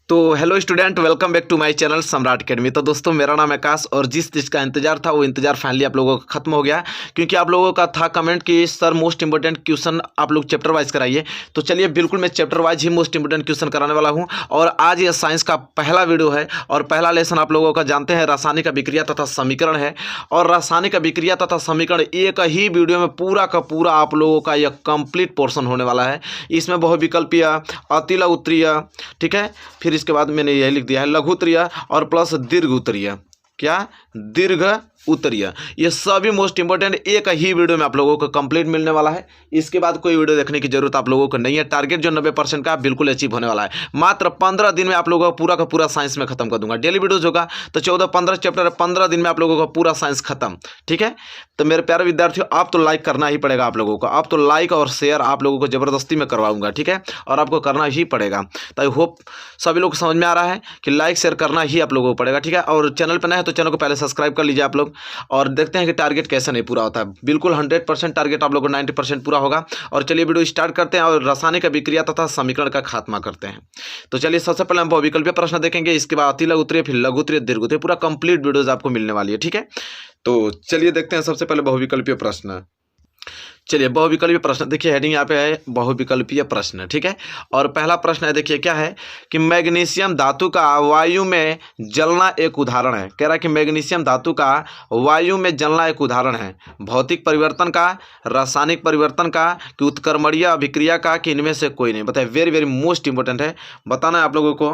तो hello student, welcome back to my channel Samrat academy. तो दोस्तों, मेरा नाम आकाश और जिस चीज़ का इंतजार था वो इंतजार फाइनली आप लोगों का खत्म हो गया, क्योंकि आप लोगों का था कमेंट कि सर मोस्ट इंपॉर्टेंट क्वेश्चन आप लोग चैप्टर वाइज कराइए। तो चलिए, बिल्कुल मैं चैप्टर वाइज ही मोस्ट इंपॉर्टेंट क्वेश्चन कराने वाला हूँ। और आज ये साइंस का पहला वीडियो है और पहला लेसन आप लोगों का जानते हैं रासायनिक अभिक्रिया तथा समीकरण है। और रासायनिक अभिक्रिया तथा समीकरण एक ही वीडियो में पूरा का पूरा आप लोगों का यह कंप्लीट पोर्शन होने वाला है। इसमें बहुविकल्पीय, अतिलघु उत्तरीय, ठीक है, फिर इसके बाद मैंने यही लिख दिया है लघु उत्तरीय और प्लस दीर्घ उत्तरीय। क्या? दीर्घ उत्तरीय। ये सभी मोस्ट इंपॉर्टेंट एक ही वीडियो में आप लोगों को कंप्लीट मिलने वाला है। इसके बाद कोई वीडियो देखने की जरूरत आप लोगों को नहीं है। टारगेट जो 90% का बिल्कुल अचीव होने वाला है। मात्र 15 दिन में आप लोगों का पूरा साइंस में खत्म कर दूंगा। डेली वीडियोज होगा तो 14-15 चैप्टर 15 दिन में आप लोगों का पूरा साइंस खत्म। ठीक है, तो मेरे प्यारे विद्यार्थियों, आप तो लाइक करना ही पड़ेगा आप लोगों को। आप तो लाइक और शेयर आप लोगों को जबरदस्ती में करवाऊंगा। ठीक है, और आपको करना ही पड़ेगा। तो आई होप सभी लोग को समझ में आ रहा है कि लाइक शेयर करना ही आप लोगों को पड़ेगा। ठीक है, और चैनल पर नए हैं तो चैनल को पहले सब्सक्राइब कर लीजिए आप लोग। और देखते हैं कि टारगेट कैसे नहीं पूरा होता है। बिल्कुल 100% टारगेट आप लोगों को 90% पूरा होगा। और चलिए वीडियो स्टार्ट करते हैं और रासायनिक अभिक्रिया तथा समीकरण का खात्मा करते हैं। तो चलिए, सबसे पहले हम बहुविकल्पीय प्रश्न देखेंगे, इसके बाद अतिलघु उत्तरीय, फिर लघु उत्तरीय, दीर्घ उत्तरीय, पूरा कंप्लीट वीडियोज आपको मिलने वाली है। ठीक है, तो चलिए देखते हैं सबसे पहले बहुविकल्पीय प्रश्न। चलिए, बहुविकल्पीय प्रश्न देखिए, हेडिंग यहाँ पे है बहुविकल्पीय प्रश्न। ठीक है, और पहला प्रश्न है, देखिए क्या है कि मैग्नीशियम धातु का वायु में जलना एक उदाहरण है। कह रहा है कि मैग्नीशियम धातु का वायु में जलना एक उदाहरण है। भौतिक परिवर्तन का, रासायनिक परिवर्तन का, कि उत्क्रमणीय अभिक्रिया का, कि इनमें से कोई नहीं। बताइए, वेरी वेरी मोस्ट इंपॉर्टेंट है। बताना है आप लोगों को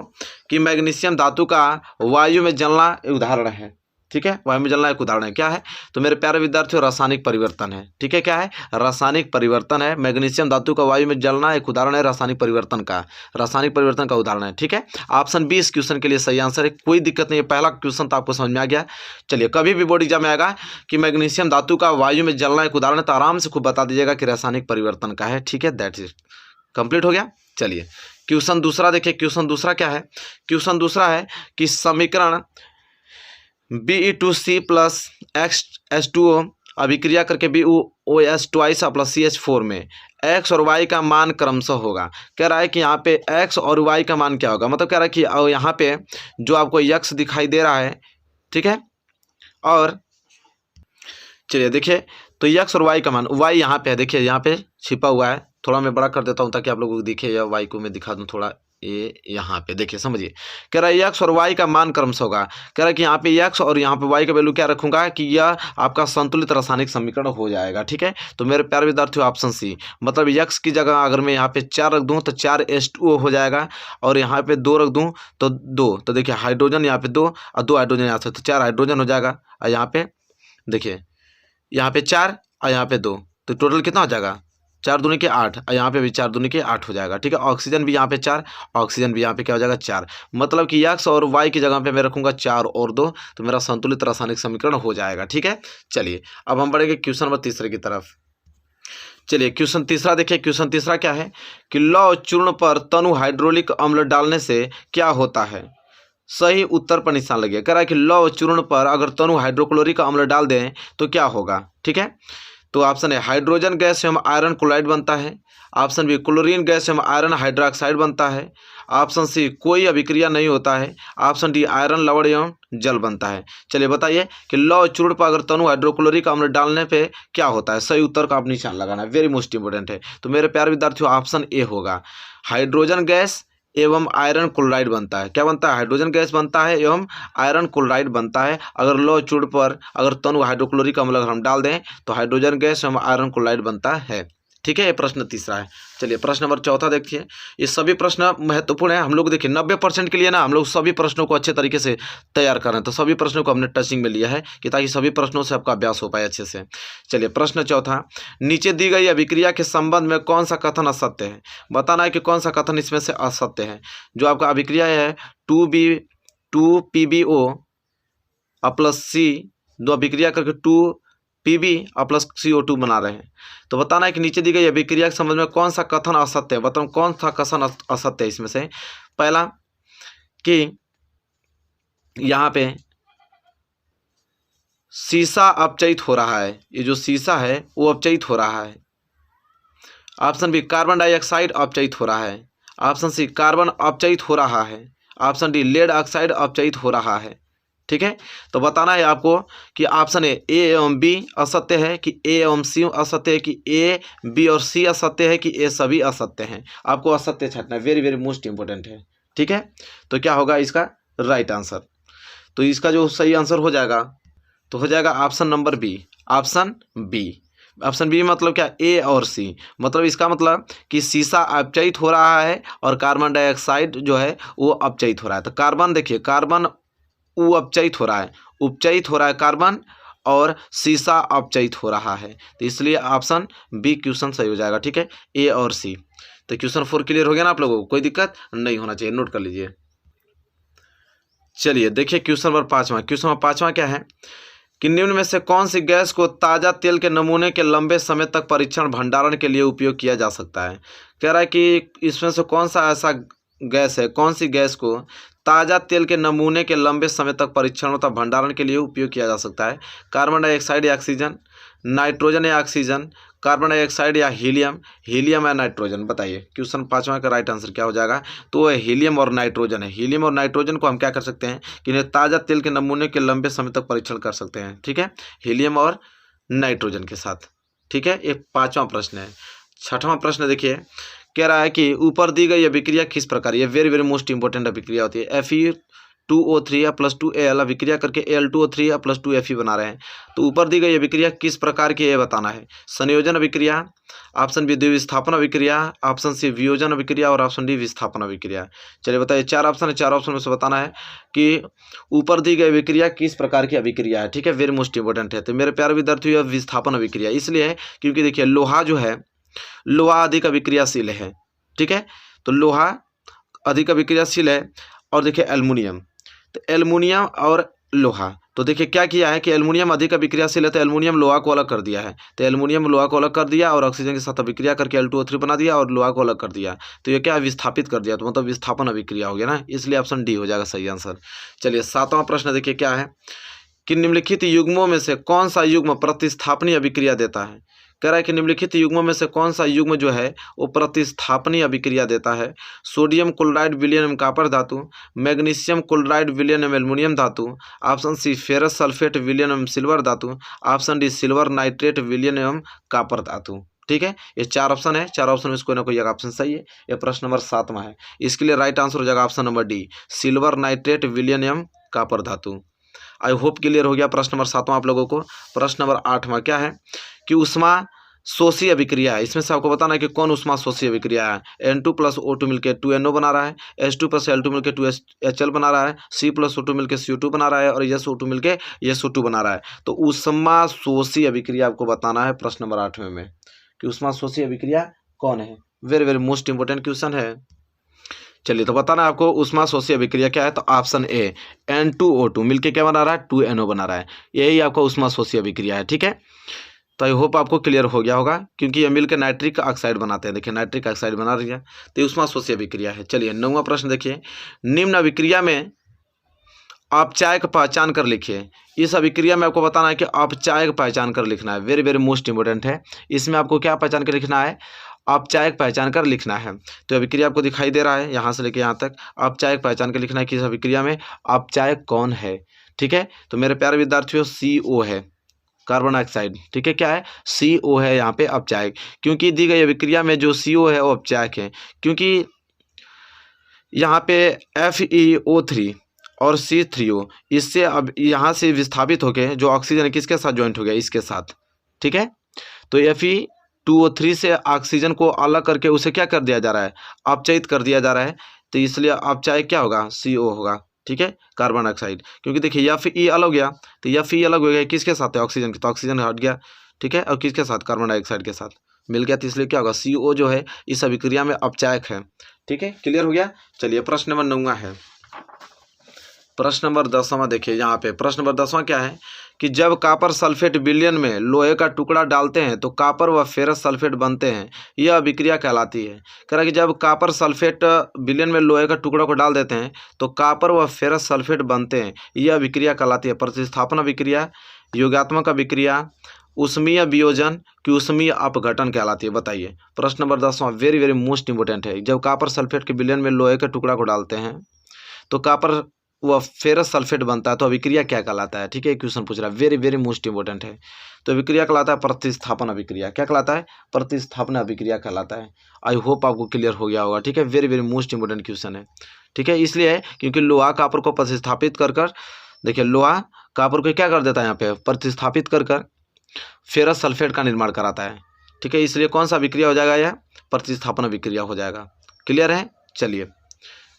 कि मैग्नीशियम धातु का वायु में जलना एक उदाहरण है। ठीक है, वायु में जलना एक उदाहरण है। क्या है? तो मेरे प्यारे विद्यार्थियों, रासायनिक परिवर्तन है। ठीक है, क्या है? रासायनिक परिवर्तन है। मैग्नीशियम धातु का वायु में जलना एक उदाहरण है रासायनिक परिवर्तन का। रासायनिक परिवर्तन का उदाहरण है। ठीक है, ऑप्शन बी इस क्वेश्चन के लिए सही आंसर है। कोई दिक्कत नहीं है, पहला क्वेश्चन तो आपको समझ में आ गया। चलिए, कभी भी बोर्ड एग्जाम में आएगा कि मैग्नीशियम धातु का वायु में जलना एक उदाहरण है, तो आराम से खूब बता दीजिएगा कि रासायनिक परिवर्तन का है। ठीक है, दैट इज कंप्लीट हो गया। चलिए, क्वेश्चन दूसरा देखिए। क्वेश्चन दूसरा क्या है? क्वेश्चन दूसरा है कि समीकरण Be2C प्लस X2O अभिक्रिया करके BuOS ट्वाइस प्लस CH4 में X और Y का मान क्रमशः होगा। कह रहा है कि यहाँ पे X और Y का मान क्या होगा। मतलब कह रहा है कि यहाँ पे जो आपको X दिखाई दे रहा है, ठीक है, और चलिए देखिए, तो X और Y का मान, Y यहाँ पे है, देखिए यहाँ पे छिपा हुआ है। थोड़ा मैं बड़ा कर देता हूँ ताकि आप लोगों को दिखे, या Y को मैं दिखा दूँ थोड़ा, ये यहाँ पे देखिए, समझिए। कह रहा है X और Y का मान क्रमशः होगा। कह रहा है कि यहाँ पे X और यहाँ पे Y का वैल्यू क्या रखूंगा कि यह आपका संतुलित रासायनिक समीकरण हो जाएगा। ठीक है, तो मेरे प्यारे विद्यार्थियों, ऑप्शन सी, मतलब X की जगह अगर मैं यहाँ पे 4 रख दूँ तो 4H2O हो जाएगा, और यहाँ पे 2 रख दूँ तो 2, तो देखिए हाइड्रोजन यहाँ पे 2 और 2 हाइड्रोजन यहाँ से, तो 4 हाइड्रोजन हो जाएगा। और यहाँ पे देखिए, यहाँ पे 4 और यहाँ पे 2, तो टोटल कितना हो जाएगा? 4 दूनी के 8, और यहाँ पे भी 4 दूनी के 8 हो जाएगा। ठीक है, ऑक्सीजन भी यहाँ पे 4, ऑक्सीजन भी यहाँ पे क्या हो जाएगा? 4। मतलब कि X और Y की जगह पे मैं रखूंगा 4 और 2, तो मेरा संतुलित रासायनिक समीकरण हो जाएगा। ठीक है, चलिए अब हम बढ़ेंगे क्वेश्चन नंबर तीसरे की तरफ। चलिए, क्वेश्चन तीसरा देखिए। क्वेश्चन तीसरा क्या है कि लौह चूर्ण पर तनु हाइड्रोलिक अम्ल डालने से क्या होता है? सही उत्तर पर निशान लगे। कह रहा है कि लौह चूर्ण पर अगर तनु हाइड्रोक्लोरिक अम्ल डाल दें तो क्या होगा? ठीक है, तो ऑप्शन है हाइड्रोजन गैस एवं आयरन क्लोराइड बनता है। ऑप्शन बी क्लोरीन गैस एवं आयरन हाइड्रोक्साइड बनता है। ऑप्शन सी कोई अभिक्रिया नहीं होता है। ऑप्शन डी आयरन लवण एवं जल बनता है। चलिए बताइए कि लौह चूर्ण पर अगर तनु हाइड्रोक्लोरिक अम्ल डालने पे क्या होता है? सही उत्तर का आप निशान लगाना है, वेरी मोस्ट इंपोर्टेंट है। तो मेरे प्यारे विद्यार्थियों, ऑप्शन ए होगा, हाइड्रोजन गैस एवं आयरन क्लोराइड बनता है। क्या बनता है? हाइड्रोजन गैस बनता है एवं आयरन क्लोराइड बनता है। अगर लौह चूर्ण पर अगर तनु हाइड्रोक्लोरिक अम्ल अगर हम डाल दें तो हाइड्रोजन गैस एवं आयरन क्लोराइड बनता है। ठीक है, ये प्रश्न तीसरा है। चलिए, प्रश्न नंबर चौथा देखिए। ये सभी प्रश्न महत्वपूर्ण है। हम लोग देखिए 90% के लिए ना हम लोग सभी प्रश्नों को अच्छे तरीके से तैयार कर रहे हैं, तो सभी प्रश्नों को हमने टचिंग में लिया है कि ताकि सभी प्रश्नों से आपका अभ्यास हो पाए अच्छे से। चलिए, प्रश्न चौथा, नीचे दी गई अभिक्रिया के संबंध में कौन सा कथन असत्य है? बताना है कि कौन सा कथन इसमें से असत्य है। जो आपका अभिक्रिया है 2PbO प्लस C, दो अभिक्रिया करके 2Pb प्लस CO2 बना रहे हैं। तो बताना है कि नीचे दी गई अभिक्रिया के संबंध में कौन सा कथन असत्य है। बताओ कौन सा कथन असत्य है इसमें से। पहला कि यहाँ पे सीसा अपचयित हो रहा है, ये जो सीसा है वो अपचयित हो रहा है। ऑप्शन बी कार्बन डाइऑक्साइड अपचयित हो रहा है। ऑप्शन सी कार्बन अपचयित हो रहा है। ऑप्शन डी लेड ऑक्साइड अपचयित हो रहा है। ठीक है, तो बताना है आपको कि ऑप्शन ए एवं बी असत्य है, कि ए एवं सी असत्य है, कि ए बी और सी असत्य है, कि ए सभी असत्य हैं। आपको असत्य छांटना है, वेरी वेरी मोस्ट इंपॉर्टेंट है। ठीक है, तो क्या होगा इसका राइट आंसर? तो इसका जो सही आंसर हो जाएगा तो हो जाएगा option number B. Option B, option B मतलब क्या, ए और सी। मतलब इसका मतलब कि शीशा अपचयित हो रहा है और कार्बन डाइऑक्साइड जो है वो अपचयित हो रहा है। तो कार्बन देखिए, कार्बन वो अपचयित हो रहा है, उपचयित हो रहा है कार्बन, और शीशा अपचयित हो रहा है। तो इसलिए ऑप्शन बी क्वेश्चन सही हो जाएगा। ठीक है, ए और सी। तो क्वेश्चन 4 क्लियर हो गया ना आप लोगों को? कोई दिक्कत नहीं होना चाहिए, नोट कर लीजिए। चलिए देखिए क्वेश्चन नंबर 5वां। क्वेश्चन नंबर 5वां क्या है कि निम्न में से कौन सी गैस को ताज़ा तेल के नमूने के लंबे समय तक परीक्षण भंडारण के लिए उपयोग किया जा सकता है? कह रहा है कि इसमें से कौन सा ऐसा गैस है, कौन सी गैस को ताज़ा तेल के नमूने के लंबे समय तक परीक्षण तथा भंडारण के लिए उपयोग किया जा सकता है? कार्बन डाइऑक्साइड या ऑक्सीजन, नाइट्रोजन या ऑक्सीजन, कार्बन डाइऑक्साइड या हीलियम, हीलियम या नाइट्रोजन? बताइए क्वेश्चन 5वां का राइट आंसर क्या हो जाएगा? तो वो हीलियम और नाइट्रोजन है। हीलियम और नाइट्रोजन को हम क्या कर सकते हैं कि इन्हें ताज़ा तेल के नमूने के लंबे समय तक परीक्षण कर सकते हैं। ठीक है, हीलियम और नाइट्रोजन के साथ। ठीक है, ये 5वां प्रश्न है। 6वां प्रश्न देखिए, कह रहा है कि ऊपर दी गई अभिक्रिया किस प्रकार, ये वेरी वेरी मोस्ट इंपॉर्टेंट अभिक्रिया होती है। Fe2O3 प्लस 2Al अभिक्रिया करके Al2O3 प्लस 2Fe बना रहे हैं। तो ऊपर दी गई अभिक्रिया किस प्रकार की है बताना है। संयोजन अभिक्रिया, ऑप्शन बी द्विविस्थापन अभिक्रिया, ऑप्शन सी वियोजन अभिक्रिया और ऑप्शन डी विस्थापन अभिक्रिया। चलिए बताइए, 4 ऑप्शन है, 4 ऑप्शन में से बताना है कि ऊपर दी गई अभिक्रिया किस प्रकार की अभिक्रिया है। ठीक है, वेरी मोस्ट इंपॉर्टेंट है। तो मेरे प्यारे विद्यार्थियों, विस्थापन अभिक्रिया इसलिए है क्योंकि देखिए लोहा जो है, लोहा अधिक अभिक्रियाशील है। ठीक है, तो लोहा अधिक अभिक्रियाशील है। और देखिए एल्युमिनियम, तो एल्युमिनियम और लोहा, तो देखिए क्या किया है कि एल्युमिनियम अधिक अभिक्रियाशील है, तो एल्युमिनियम लोहा को अलग कर दिया है। तो एल्युमिनियम लोहा को अलग कर दिया और ऑक्सीजन के साथ अभिक्रिया करके Al2O3 बना दिया और लोहा को अलग कर दिया। तो ये क्या विस्थापित कर दिया, तो मतलब विस्थापन अभिक्रिया हो गया ना, इसलिए ऑप्शन डी हो जाएगा सही आंसर। चलिए 7वां प्रश्न देखिए क्या है कि निम्नलिखित युग्मों में से कौन सा युग्म प्रतिस्थापनीय अभिक्रिया देता है? कह रहा है कि निम्नलिखित युग्मों में से कौन सा युग्म जो है वो प्रतिस्थापनीय अभिक्रिया देता है। सोडियम क्लोराइड विलियम कॉपर धातु, मैग्नीशियम क्लोराइड विलियम एल्युमिनियम धातु, ऑप्शन सी फेरस सल्फेट विलियम सिल्वर धातु, ऑप्शन डी सिल्वर नाइट्रेट विलियम कॉपर धातु। ठीक है, ये 4 ऑप्शन है, 4 ऑप्शन में से कोई ना कोई एक ऑप्शन सही है। ये प्रश्न नंबर 7वां है, इसके लिए राइट आंसर हो जाएगा option number D, silver nitrate विलियम कॉपर धातु। आई होप क्लियर हो गया प्रश्न नंबर 7वां आप लोगों को। प्रश्न नंबर 8वां क्या है कि उष्मा शोषी अभिक्रिया है। इसमें से आपको बताना है कि कौन उष्मा शोषी अभिक्रिया है। N2 प्लस O2 मिलकर 2NO बना रहा है, H2 प्लस L2 मिलकर 2HL बना रहा है, C प्लस O2 मिलकर CO2 बना रहा है और SO2 मिलकर SO2 बना रहा है। तो उष्मा शोषी अभिक्रिया आपको बताना है प्रश्न नंबर 8वें में कि उष्मा शोषी अभिक्रिया कौन है। Very very most important question है। चलिए तो बताना है आपको उष्मा शोषी अभिक्रिया क्या है। तो ऑप्शन ए N2O2 मिलके क्या बना रहा है, 2NO बना रहा है, यही आपका उष्मा शोषी अभिक्रिया है। ठीक है, तो आई होप आपको क्लियर हो गया होगा क्योंकि ये मिलकर नाइट्रिक ऑक्साइड बनाते हैं। देखिए नाइट्रिक ऑक्साइड बना रही है, तो ये उष्मा शोषी अभिक्रिया है। चलिए 9वां प्रश्न देखिए, निम्न अभिक्रिया में अपचायक पहचान कर लिखिए। इस अभिक्रिया में आपको बताना है कि अपचायक पहचान कर लिखना है, वेरी वेरी मोस्ट इंपॉर्टेंट है। इसमें आपको क्या पहचान कर लिखना है, अपचायक पहचान कर लिखना है। तो अभिक्रिया आपको दिखाई दे रहा है यहाँ से लेके यहाँ तक, अपचायक पहचान कर लिखना है कि इस अभिक्रिया में अपचायक कौन है। ठीक है, तो मेरे प्यारे विद्यार्थियों CO है, कार्बन डाइऑक्साइड। ठीक है, क्या है, CO है यहाँ पे अपचायक, क्योंकि दी गई अभिक्रिया में जो CO है वो अपचायक है, क्योंकि यहाँ पे FeO3 और C3O इससे अब यहाँ से विस्थापित होकर जो ऑक्सीजन है किसके साथ ज्वाइंट हो गया, इसके साथ। ठीक है, तो Fe2O3 से ऑक्सीजन को अलग करके उसे क्या कर दिया जा रहा है, अपचयित कर दिया जा रहा है। तो इसलिए अपचायक क्या होगा, CO होगा। ठीक है, कार्बन डाइऑक्साइड, क्योंकि देखिए Fe अलग हो गया, तो Fe अलग हो गया किसके साथ है, ऑक्सीजन के, तो ऑक्सीजन हट गया। ठीक है, और किसके साथ, कार्बन डाइऑक्साइड के साथ मिल गया, तो इसलिए क्या होगा, CO जो है इस अभिक्रिया में अपचायक है। ठीक है, क्लियर हो गया। चलिए प्रश्न नंबर 9वां है। प्रश्न नंबर 10वां देखिए यहाँ पे, प्रश्न नंबर 10वां क्या है कि जब कॉपर सल्फेट विलयन में लोहे का टुकड़ा डालते हैं तो कॉपर व फेरस सल्फेट बनते हैं, यह अभिक्रिया कहलाती है। कह रहा है कि जब कॉपर सल्फेट विलयन में लोहे का टुकड़ा को डाल देते हैं तो कॉपर व फेरस सल्फेट बनते हैं, यह अभिक्रिया कहलाती है प्रतिस्थापन अभिक्रिया, योगात्मक अभिक्रिया, ऊष्मीय वियोजन की ऊष्मीय अपघटन कहलाती है। बताइए प्रश्न नंबर 10वां वेरी वेरी मोस्ट इंपॉर्टेंट है। जब कॉपर सल्फेट के विलयन में लोहे के टुकड़ा को डालते हैं तो कॉपर वह फेरस सल्फेट बनता है, तो अभिक्रिया क्या कहलाता है? ठीक है, क्वेश्चन पूछ रहा है, वेरी वेरी मोस्ट इंपॉर्टेंट है। तो अभिक्रिया कहलाता है प्रतिस्थापन अभिक्रिया। क्या कहलाता है? प्रतिस्थापन अभिक्रिया कहलाता है। आई होप आपको क्लियर हो गया होगा। ठीक है, very very most important question है। ठीक है, इसलिए है क्योंकि लोहा कॉपर को प्रतिस्थापित कर कर, देखिए लोहा कॉपर को क्या कर देता है यहाँ पे, प्रतिस्थापित कर कर फेरस सल्फेट का निर्माण कराता है। ठीक है, इसलिए कौन सा अभिक्रिया हो जाएगा? यह प्रतिस्थापन अभिक्रिया हो जाएगा। क्लियर है? चलिए,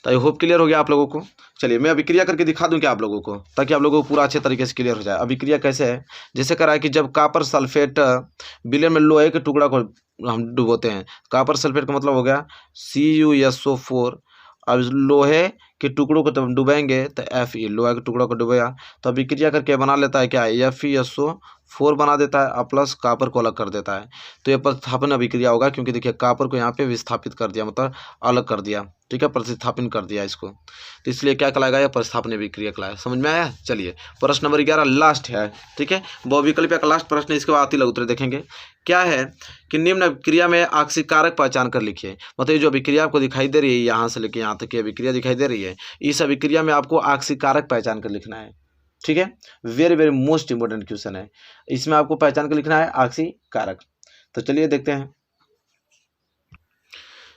तो आई होप क्लियर हो गया आप लोगों को। चलिए मैं अभिक्रिया करके दिखा दूं क्या आप लोगों को, ताकि आप लोगों को पूरा अच्छे तरीके से क्लियर हो जाए। अभिक्रिया कैसे है? जैसे करा है कि जब कॉपर सल्फेट विलयन में लोहे के टुकड़ा को हम डुबोते हैं, कॉपर सल्फेट का मतलब हो गया CuSO4। अब लोहे के टुकड़ों को जब डुबाएंगे तो Fe, लोहे के टुकड़ों को डुबाया तो अभिक्रिया करके बना लेता है क्या? FeSO4 बना देता है और प्लस कॉपर को अलग कर देता है। तो यह प्रतिस्थापन अभिक्रिया होगा, क्योंकि देखिए कॉपर को यहाँ पे विस्थापित कर दिया, मतलब अलग कर दिया। ठीक है, प्रतिस्थापन कर दिया इसको, तो इसलिए क्या कहलाएगा? यह प्रतिस्थापन अभिक्रिया कहलाएगा। समझ में आया? चलिए प्रश्न नंबर 11 लास्ट है। ठीक है, बहुविकल्पीय का लास्ट प्रश्न, इसके बाद अति उत्तर देखेंगे। क्या है कि निम्न अभिक्रिया में आक्सीकारक पहचान कर लिखिए। मतलब ये जो अभिक्रिया आपको दिखाई दे रही है, यहाँ से लेके यहाँ तक की अभिक्रिया दिखाई दे रही है, इस अभिक्रिया में आपको आक्सीकारक पहचान कर लिखना है। ठीक है, very very most important question है। इसमें आपको पहचान कर लिखना है आक्सीकारक। तो चलिए देखते हैं।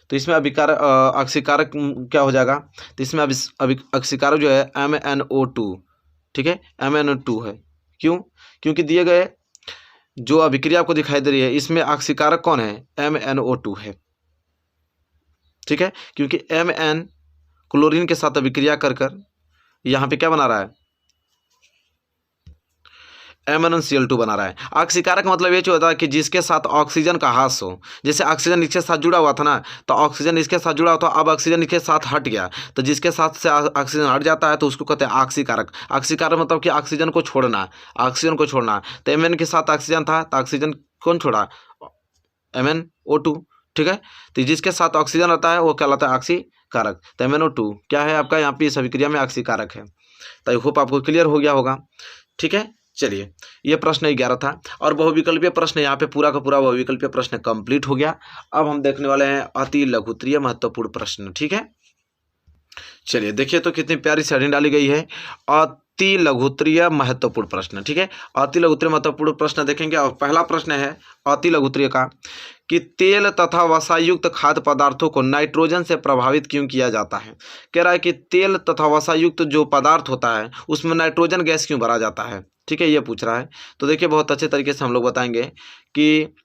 तो इसमें आक्सीकारक क्या हो जाएगा? तो इसमें आक्सीकारक जो है MnO2। ठीक है, MnO2 है। क्यों? क्योंकि दिए गए जो अभिक्रिया आपको दिखाई दे रही है, इसमें आक्सीकारक कौन है? MnO2 है। ठीक है, क्योंकि Mn क्लोरीन के साथ अभिक्रिया कर कर यहाँ पे क्या बना रहा है? MnCl2 बना रहा है। आक्सीकारक मतलब ये जो होता है कि जिसके साथ ऑक्सीजन का ह्रास हो। जैसे ऑक्सीजन इसके साथ जुड़ा हुआ था ना, तो ऑक्सीजन इसके साथ जुड़ा हुआ था, अब ऑक्सीजन इसके साथ हट गया, तो जिसके साथ से ऑक्सीजन हट जाता है तो उसको कहते हैं आक्सीकारक। आक्सीकारक मतलब कि ऑक्सीजन को छोड़ना, ऑक्सीजन को छोड़ना। तो Mn के साथ ऑक्सीजन था तो ऑक्सीजन कौन छोड़ा? MnO2। ठीक है, तो जिसके साथ ऑक्सीजन रहता है वो कहलाता है आक्सीकारक। तो MnO2 क्या है आपका यहाँ पे इस अभिक्रिया में आक्सीकारक है। तो आई होप आपको क्लियर हो गया होगा। ठीक है, चलिए ये प्रश्न 11 था और बहुविकल्पीय प्रश्न यहाँ पे पूरा का पूरा बहुविकल्पीय प्रश्न कंप्लीट हो गया। अब हम देखने वाले हैं अति लघुत्तरीय महत्वपूर्ण प्रश्न। ठीक है, चलिए देखिए तो कितनी प्यारी सी हेडिंग डाली गई है, अति लघुत्तरीय महत्वपूर्ण प्रश्न। ठीक है, अति लघुत्तरीय महत्वपूर्ण प्रश्न देखेंगे और पहला प्रश्न है अति लघुत्तरीय का कि तेल तथा वसायुक्त खाद्य पदार्थों को नाइट्रोजन से प्रभावित क्यों किया जाता है। कह रहा है कि तेल तथा वसायुक्त जो पदार्थ होता है उसमें नाइट्रोजन गैस क्यों भरा जाता है। ठीक है, ये पूछ रहा है। तो देखिए बहुत अच्छे तरीके से हम लोग बताएंगे कि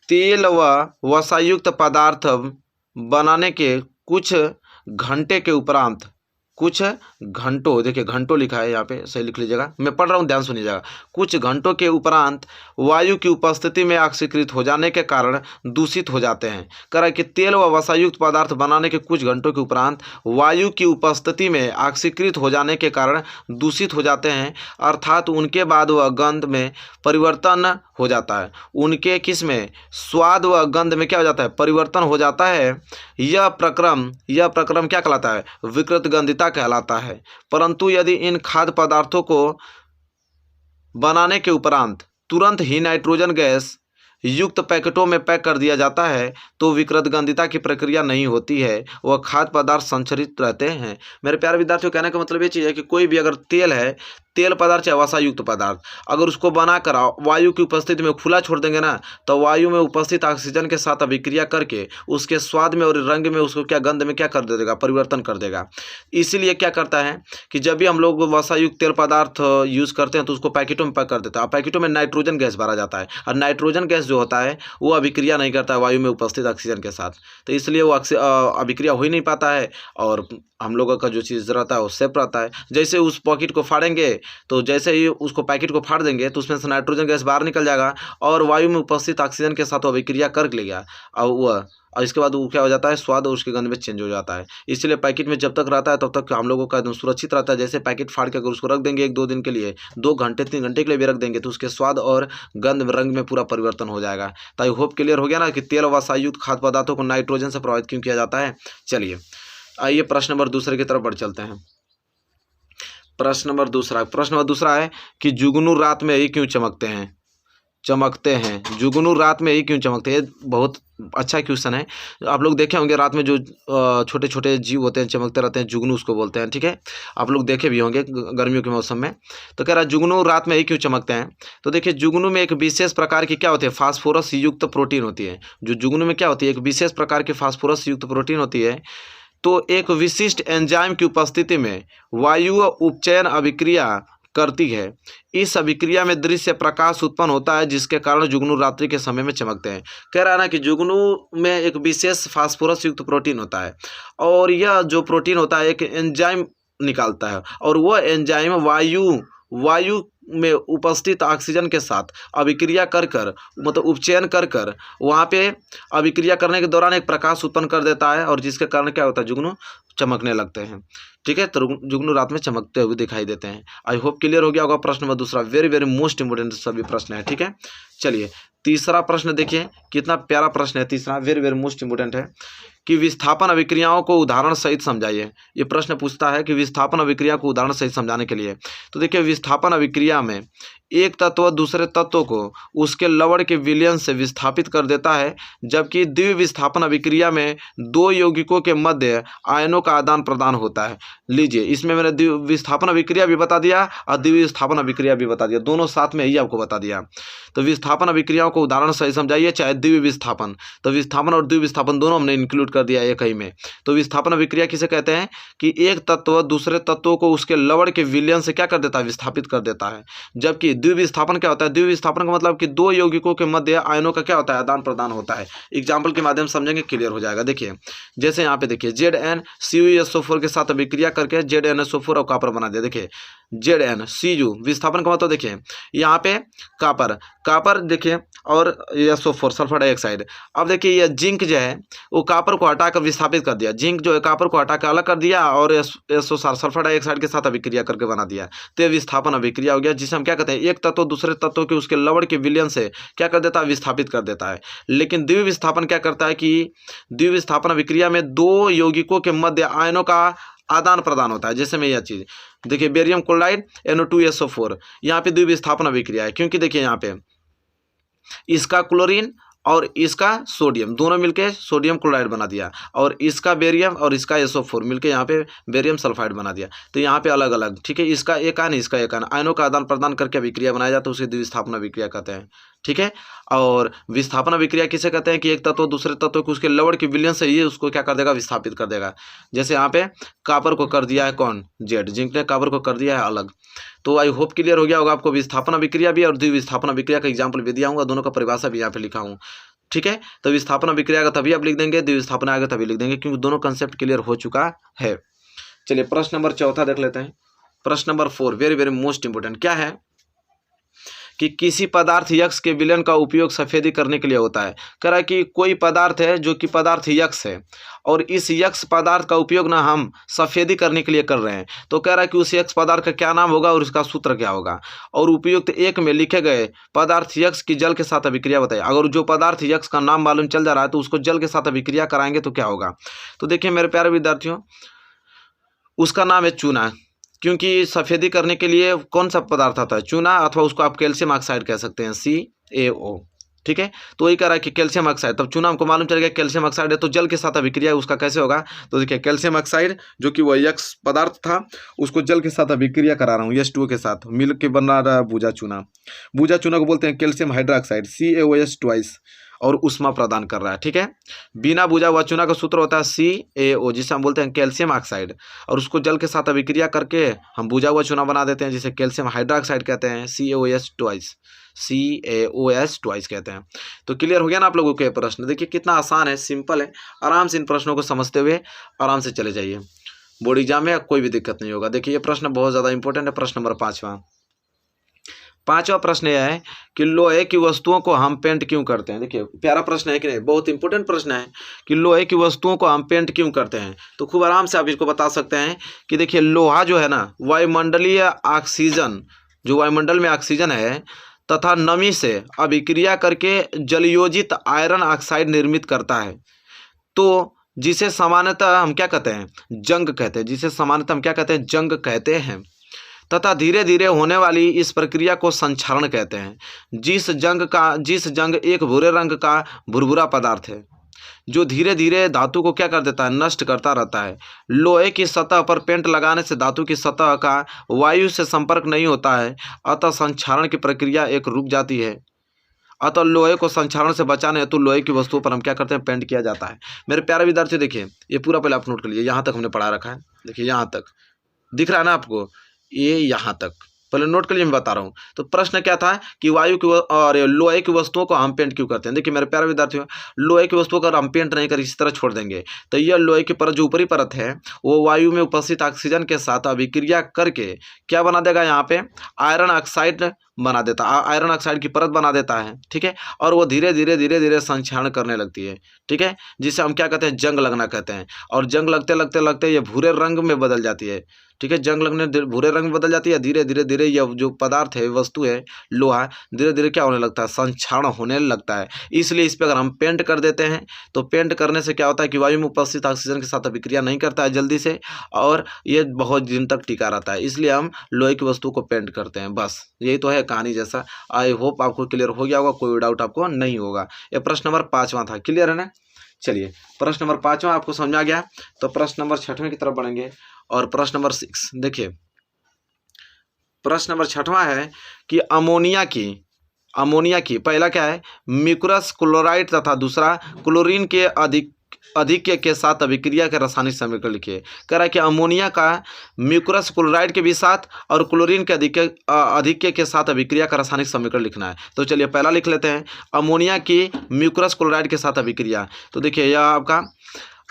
तेल व वसायुक्त पदार्थ बनाने के कुछ घंटे के उपरांत, कुछ घंटों, देखिए घंटों लिखा है यहाँ पे, सही लिख लीजिएगा, मैं पढ़ रहा हूँ ध्यान सुनिएगा। कुछ घंटों के उपरांत वायु की उपस्थिति में ऑक्सीकृत हो जाने के कारण दूषित हो जाते हैं। कह रहा है कि तेल व वसायुक्त पदार्थ बनाने के कुछ घंटों के उपरांत वायु की उपस्थिति में ऑक्सीकृत हो जाने के कारण दूषित हो जाते हैं, अर्थात उनके बाद वह गंध में परिवर्तन हो जाता है। उनके किस में? स्वाद व गंध में क्या हो जाता है? परिवर्तन हो जाता है। यह प्रक्रम क्या कहलाता है? विकृत गंधिता कहलाता है। परंतु यदि इन खाद्य पदार्थों को बनाने के उपरांत तुरंत ही नाइट्रोजन गैस युक्त पैकेटों में पैक कर दिया जाता है तो विकृत गंधिता की प्रक्रिया नहीं होती है, वह खाद्य पदार्थ संरक्षित रहते हैं। मेरे प्यारे विद्यार्थियों, कहने का मतलब ये चीज़ है कि कोई भी अगर तेल है, तेल पदार्थ या वसायुक्त पदार्थ, अगर उसको बनाकर वायु की उपस्थिति में खुला छोड़ देंगे ना, तो वायु में उपस्थित ऑक्सीजन के साथ अभिक्रिया करके उसके स्वाद में और रंग में, उसको क्या गंध में क्या कर देगा? परिवर्तन कर देगा। इसीलिए क्या करता है कि जब भी हम लोग वसायुक्त तेल पदार्थ यूज़ करते हैं तो उसको पैकेटों में पैक कर देता है, और पैकेटों में नाइट्रोजन गैस भरा जाता है, और नाइट्रोजन गैस जो होता है वो अभिक्रिया नहीं करता है वायु में उपस्थित ऑक्सीजन के साथ, तो इसलिए वो अभिक्रिया हो ही नहीं पाता है और हम लोगों का जो चीज़ रहता है वो सेफ रहता है। जैसे उस पॉकेट को फाड़ेंगे तो जैसे ही उसको पैकेट को फाड़ देंगे तो उसमें से नाइट्रोजन गैस बाहर निकल जाएगा और वायु में उपस्थित ऑक्सीजन के साथ वो अभिक्रिया कर लेगा और इसके बाद वो क्या हो जाता है? स्वाद और उसके गंध में चेंज हो जाता है। इसलिए पैकेट में जब तक रहता है तब तक हम लोगों का एकदम सुरक्षित रहता है। जैसे पैकेट फाड़ के अगर उसको रख देंगे 1-2 दिन के लिए, 2 घंटे 3 घंटे के लिए भी रख देंगे तो उसके स्वाद और गंध रंग में पूरा परिवर्तन हो जाएगा। तो आई होप क्लियर हो गया ना कि तेल वसायुक्त खाद्य पदार्थों को नाइट्रोजन से प्रभावित क्यों किया जाता है। चलिए आइए प्रश्न नंबर दूसरे की तरफ बढ़ चलते हैं। प्रश्न नंबर दूसरा है कि जुगनू रात में ही क्यों चमकते हैं। चमकते हैं? जुगनू रात में ही क्यों चमकते हैं? ये बहुत अच्छा क्वेश्चन है। आप लोग देखे होंगे रात में जो छोटे छोटे जीव होते हैं चमकते रहते हैं, जुगनू उसको बोलते हैं। ठीक है, आप लोग देखे भी होंगे गर्मियों के मौसम में। तो कह रहा है जुगनू रात में ही क्यों चमकते हैं? तो देखिए जुगनू में एक विशेष प्रकार की क्या होती है, फास्फोरस युक्त प्रोटीन होती है। जो जुगनू में क्या होती है, एक विशेष प्रकार की फास्फोरस युक्त प्रोटीन होती है। तो एक विशिष्ट एंजाइम की उपस्थिति में वायु उपचयन अभिक्रिया करती है। इस अभिक्रिया में दृश्य प्रकाश उत्पन्न होता है, जिसके कारण जुगनू रात्रि के समय में चमकते हैं। कह रहा है ना कि जुगनू में एक विशेष फास्फोरस युक्त प्रोटीन होता है, और यह जो प्रोटीन होता है एक एंजाइम निकालता है, और वह एंजाइम वायु में उपस्थित ऑक्सीजन के साथ अभिक्रिया कर कर मतलब उपचयन कर कर वहाँ पे अभिक्रिया करने के दौरान एक प्रकाश उत्पन्न कर देता है, और जिसके कारण क्या होता है, जुगनू चमकने लगते हैं। ठीक है, तो जुगनू रात में चमकते हुए दिखाई देते हैं। आई होप क्लियर हो गया होगा। प्रश्न नंबर दूसरा वेरी वेरी मोस्ट इंपोर्टेंट सभी प्रश्न है। ठीक है, चलिए तीसरा प्रश्न देखिए, कितना प्यारा प्रश्न है तीसरा, वेरी वेरी मोस्ट इंपोर्टेंट है कि विस्थापन अभिक्रियाओं को उदाहरण सहित समझाइए। ये प्रश्न पूछता है कि विस्थापन अभिक्रिया को उदाहरण सहित समझाने के लिए। तो देखिए विस्थापन अभिक्रिया में एक तत्व दूसरे तत्व को उसके लवण के विलयन से विस्थापित कर देता है, जबकि द्वितीय विस्थापन अभिक्रिया में दो यौगिकों के मध्य आयनों का आदान प्रदान होता है। लीजिए इसमें मैंने द्वितीय विस्थापन अभिक्रिया भी बता दिया और द्वितीय विस्थापन अभिक्रिया भी बता दिया, दोनों साथ में ही आपको बता दिया। तो विस्थापन अभिक्रियाओं को उदाहरण सहित समझाइए, चाहे द्वितीय विस्थापन, तो विस्थापन और द्वितीय विस्थापन दोनों हमने इंक्लूड कर दिया एक ही में। तो विस्थापन अभिक्रिया किसे कहते हैं कि एक तत्व दूसरे तत्वों को उसके लवण के विलयन से क्या कर देता है, विस्थापित कर देता है। जबकि द्वितीय विस्थापन क्या होता है, द्वितीय विस्थापन का मतलब कि दो यौगिकों के मध्य आयनों का क्या होता है, आदान प्रदान होता है। एग्जाम्पल के माध्यम से समझेंगे, क्लियर हो जाएगा। देखिए जैसे यहाँ पे देखिए ZnCuSO4 के साथ अभिक्रिया करके ZnSO4 और कॉपर बना दिया। देखिए ZnCu विस्थापन का मतलब देखिए यहाँ पे कापर देखिए और SO4 सल्फर डाइऑक्साइड। अब देखिए यह जिंक जो है वो कापर को हटाकर विस्थापित कर दिया, जिंक जो है कापर को हटाकर अलग कर दिया और SO4 सल्फर डाइऑक्साइड के साथ अभिक्रिया करके बना दिया। तो यह विस्थापन अभिक्रिया हो गया, जिसे हम क्या कहते हैं, एक तत्व दूसरे तत्व के उसके लवण के विलयन से क्या कर देता है, विस्थापित कर देता है। लेकिन द्वितीय विस्थापन क्या करता है कि द्वितीय विस्थापन अभिक्रिया में दो यौगिकों के मध्य आयनों का आदान प्रदान होता है। जैसे में यह चीज देखिए बेरियम क्लोराइड NO2SO4, यहाँ पे द्वितीय विस्थापन अभिक्रिया है, क्योंकि देखिए यहाँ पे इसका क्लोरीन और इसका सोडियम दोनों मिलके सोडियम क्लोराइड बना दिया, और इसका बेरियम और इसका SO4 मिलके यहाँ पे बेरियम सल्फाइड बना दिया। तो यहाँ पे अलग अलग, ठीक है, इसका एक आयन इसका एक आयन, आयनों का आदान प्रदान करके अभिक्रिया बनाया जाता है, उसे द्विविस्थापन अभिक्रिया कहते हैं। ठीक है, और विस्थापन अभिक्रिया किसे कहते हैं कि एक तत्व दूसरे तत्व को उसके लवण के विलयन से ये उसको क्या कर देगा, विस्थापित कर देगा। जैसे यहाँ पे कापर को कर दिया है कौन, जेड, जिंक ने कापर को कर दिया है अलग। तो आई होप क्लियर हो गया होगा आपको विस्थापन अभिक्रिया भी और द्विविस्थापन अभिक्रिया का एग्जाम्पल भी दिया हूँ, दोनों का परिभाषा भी यहाँ पे लिखा हूँ। ठीक है, तो विस्थापन अभिक्रिया का तभी आप लिख देंगे, द्विविस्थापन आएगा तभी लिख देंगे, क्योंकि दोनों कंसेप्ट क्लियर हो चुका है। चलिए प्रश्न नंबर चौथा देख लेते हैं। प्रश्न number 4 very very most important क्या है कि किसी पदार्थ यक्स के विलयन का उपयोग सफेदी करने के लिए होता है। कह रहा है कि कोई पदार्थ है जो कि पदार्थ यक्स है, और इस यक्स पदार्थ का उपयोग ना हम सफेदी करने के लिए कर रहे हैं। तो कह रहा है कि उस यक्स पदार्थ का क्या नाम होगा और उसका सूत्र क्या होगा, और उपयुक्त एक में लिखे गए पदार्थ यक्स की जल के साथ अभिक्रिया बताइए। अगर जो पदार्थ यक्स का नाम मालूम चल जा रहा है तो उसको जल के साथ अभिक्रिया कराएंगे तो क्या होगा। तो देखिए मेरे प्यारे विद्यार्थियों, उसका नाम है चूना, क्योंकि सफेदी करने के लिए कौन सा पदार्थ आता है, चूना, अथवा उसको आप कैल्शियम ऑक्साइड कह सकते हैं, CaO। ठीक है, तो वही कह रहा है कि कैल्शियम ऑक्साइड, तब चूना हमको मालूम चल गया कैल्शियम ऑक्साइड है, तो जल के साथ अभिक्रिया उसका कैसे होगा। तो देखिए कैल्शियम ऑक्साइड जो कि वह यक्स पदार्थ था उसको जल के साथ अभिक्रिया करा रहा हूँ H2O के साथ, मिल के बना रहा है बूझा चूना। बूझा चूना को बोलते हैं कैल्शियम हाइड्रोक्साइड, CaOH ट्वाइस, और उष्मा प्रदान कर रहा है। ठीक है, बिना बुझा हुआ चूना का सूत्र होता है CaO, जिसे हम बोलते हैं कैल्शियम ऑक्साइड, और उसको जल के साथ अभिक्रिया करके हम बुझा हुआ चूना बना देते हैं, जिसे कैल्शियम हाइड्रोक्साइड कहते हैं, CaOH ट्वाइस कहते हैं। तो क्लियर हो गया ना आप लोगों के प्रश्न। देखिए कितना आसान है, सिंपल है, आराम से इन प्रश्नों को समझते हुए आराम से चले जाइए, बोर्ड एग्जाम में कोई भी दिक्कत नहीं होगा। देखिए ये प्रश्न बहुत ज़्यादा इंपॉर्टेंट है। प्रश्न नंबर 5वां प्रश्न यह है कि लोहे की वस्तुओं को हम पेंट क्यों करते हैं। देखिए प्यारा प्रश्न है कि नहीं, बहुत इंपॉर्टेंट प्रश्न है कि लोहे की वस्तुओं को हम पेंट क्यों करते हैं। तो खूब आराम से आप इसको बता सकते हैं कि देखिए लोहा जो है ना, वायुमंडलीय ऑक्सीजन, जो वायुमंडल में ऑक्सीजन है तथा नमी से अभिक्रिया करके जलयोजित आयरन ऑक्साइड निर्मित करता है। तो जिसे सामान्यतः हम क्या कहते हैं, जंग कहते हैं, जिसे सामान्यतः हम क्या कहते हैं, जंग कहते हैं। तथा धीरे धीरे होने वाली इस प्रक्रिया को संक्षारण कहते हैं। जिस जंग एक भूरे रंग का भुरभुरा पदार्थ है जो धीरे धीरे धातु को क्या कर देता है, नष्ट करता रहता है। लोहे की सतह पर पेंट लगाने से धातु की सतह का वायु से संपर्क नहीं होता है, अतः संक्षारण की प्रक्रिया एक रुक जाती है। अतः लोहे को संक्षारण से बचाने हेतु लोहे की वस्तुओं पर हम क्या करते हैं, पेंट किया जाता है। मेरे प्यारे विद्यार्थी देखिए, ये पूरा पहले आप नोट कर लीजिए, यहाँ तक हमने पढ़ा रखा है। देखिए यहाँ तक दिख रहा है ना आपको, ये यहाँ तक पहले नोट कर लीजिए, मैं बता रहा हूँ। तो प्रश्न क्या था कि वायु की और लोहे की वस्तुओं को हम पेंट क्यों करते हैं। देखिए मेरे प्यारे विद्यार्थियों, लोहे की वस्तुओं को अगर हम पेंट नहीं कर इसी तरह छोड़ देंगे तो यह लोहे की परत जो ऊपरी परत है वो वायु में उपस्थित ऑक्सीजन के साथ अभिक्रिया करके क्या बना देगा, यहाँ पे आयरन ऑक्साइड बना देता, आयरन ऑक्साइड की परत बना देता है। ठीक है, और वो धीरे धीरे संक्षारण करने लगती है। ठीक है, जिसे हम क्या कहते हैं, जंग लगना कहते हैं। और जंग लगते ये भूरे रंग में बदल जाती है। ठीक है, जंग लगने भूरे रंग में बदल जाती है। धीरे धीरे यह जो पदार्थ है, वस्तु है, लोहा, धीरे धीरे क्या होने लगता है, संक्षारण होने लगता है। इसलिए इस पर अगर हम पेंट कर देते हैं तो पेंट करने से क्या होता है कि वायु में उपस्थित ऑक्सीजन के साथ अभिक्रिया नहीं करता है जल्दी से, और ये बहुत दिन तक टिका रहता है। इसलिए हम लोहे की वस्तु को पेंट करते हैं। बस यही तो है कहानी जैसा। आई होप आपको क्लियर हो गया होगा, कोई डाउट आपको नहीं होगा। ये प्रश्न नंबर 5वां था, क्लियर है ना। चलिए प्रश्न नंबर 5वां आपको समझ आ गया, तो प्रश्न नंबर 6वें की तरफ बढ़ेंगे। और प्रश्न नंबर 6 देखिए, प्रश्न नंबर 6वां है कि अमोनिया की पहला क्या है, म्यूकरस क्लोराइड तथा दूसरा क्लोरीन के अधिक्य के साथ अभिक्रिया के रासायनिक समीकरण लिखिए। कह रहा है कि अमोनिया का म्यूकरस क्लोराइड के भी साथ और क्लोरीन के अधिक्य के साथ अभिक्रिया का रासायनिक समीकरण लिखना है। तो चलिए पहला लिख लेते हैं, अमोनिया की म्यूकरस क्लोराइड के साथ अभिक्रिया। तो देखिए यह आपका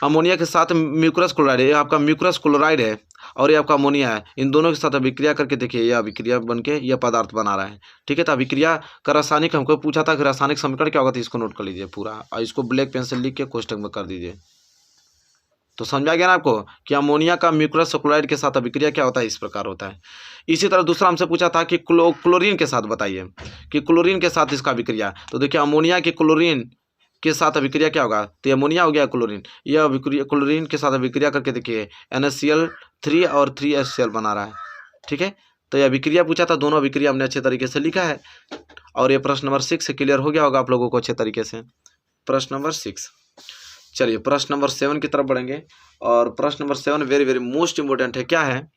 अमोनिया के साथ म्यूकरस क्लोराइड है, ये आपका म्यूकरस क्लोराइड है और ये आपका अमोनिया है। इन दोनों के साथ अभिक्रिया करके देखिए यह अभिक्रिया बनके यह पदार्थ बना रहा है। ठीक है, तो अभिक्रिया का रासायनिक हमको पूछा था कि रासायनिक समीकरण क्या होगा, तो इसको नोट कर लीजिए पूरा, और इसको ब्लैक पेन से लिख के कोष्टक में कर दीजिए। तो समझा गया ना आपको कि अमोनिया का म्यूकरस क्लोराइड के साथ अभिक्रिया क्या होता है, इस प्रकार होता है। इसी तरह दूसरा हमसे पूछा था कि क्लोरीन के साथ बताइए कि क्लोरीन के साथ इसका अभिक्रिया। तो देखिए अमोनिया की क्लोरीन के साथ अभिक्रिया क्या होगा, तो अमोनिया हो गया क्लोरीन, यह अभिक्रिया क्लोरीन के साथ अभिक्रिया करके देखिए NaCl3 और 3HCl बना रहा है। ठीक है, तो यह अभिक्रिया पूछा था, दोनों अभिक्रिया हमने अच्छे तरीके से लिखा है। और ये प्रश्न नंबर 6 से क्लियर हो गया होगा आप लोगों को अच्छे तरीके से। प्रश्न नंबर 6, चलिए प्रश्न नंबर 7 की तरफ बढ़ेंगे। और प्रश्न नंबर 7 वेरी मोस्ट इंपोर्टेंट है। क्या है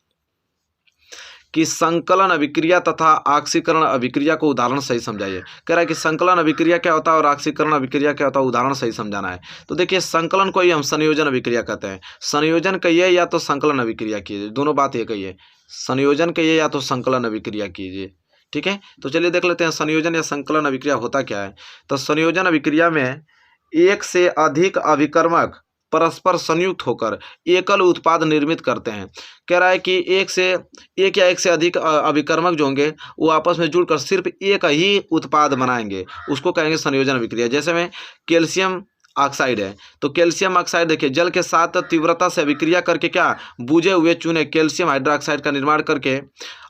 कि संकलन अभिक्रिया तथा ऑक्सीकरण अभिक्रिया को उदाहरण सही समझाइए। कह रहा है कि संकलन अभिक्रिया क्या होता है और ऑक्सीकरण अभिक्रिया क्या होता है, उदाहरण सही समझाना है। तो देखिए संकलन को ही हम संयोजन अभिक्रिया कहते हैं। संयोजन कहिए या तो संकलन अभिक्रिया कीजिए, दोनों बात ये कहिए, संयोजन कहिए या तो संकलन अभिक्रिया कीजिए। ठीक है, तो चलिए देख लेते हैं संयोजन या संकलन अभिक्रिया होता क्या है। तो संयोजन अभिक्रिया में एक से अधिक अभिकर्मक परस्पर संयुक्त होकर एकल उत्पाद निर्मित करते हैं। कह रहा है कि एक या एक से अधिक अभिकर्मक जो होंगे वो आपस में जुड़कर सिर्फ एक ही उत्पाद बनाएंगे, उसको कहेंगे संयोजन अभिक्रिया। जैसे में कैल्शियम ऑक्साइड है, तो कैल्शियम ऑक्साइड देखिए जल के साथ तीव्रता से अभिक्रिया करके क्या बुझे हुए चूने कैल्शियम हाइड्रोक्साइड का निर्माण करके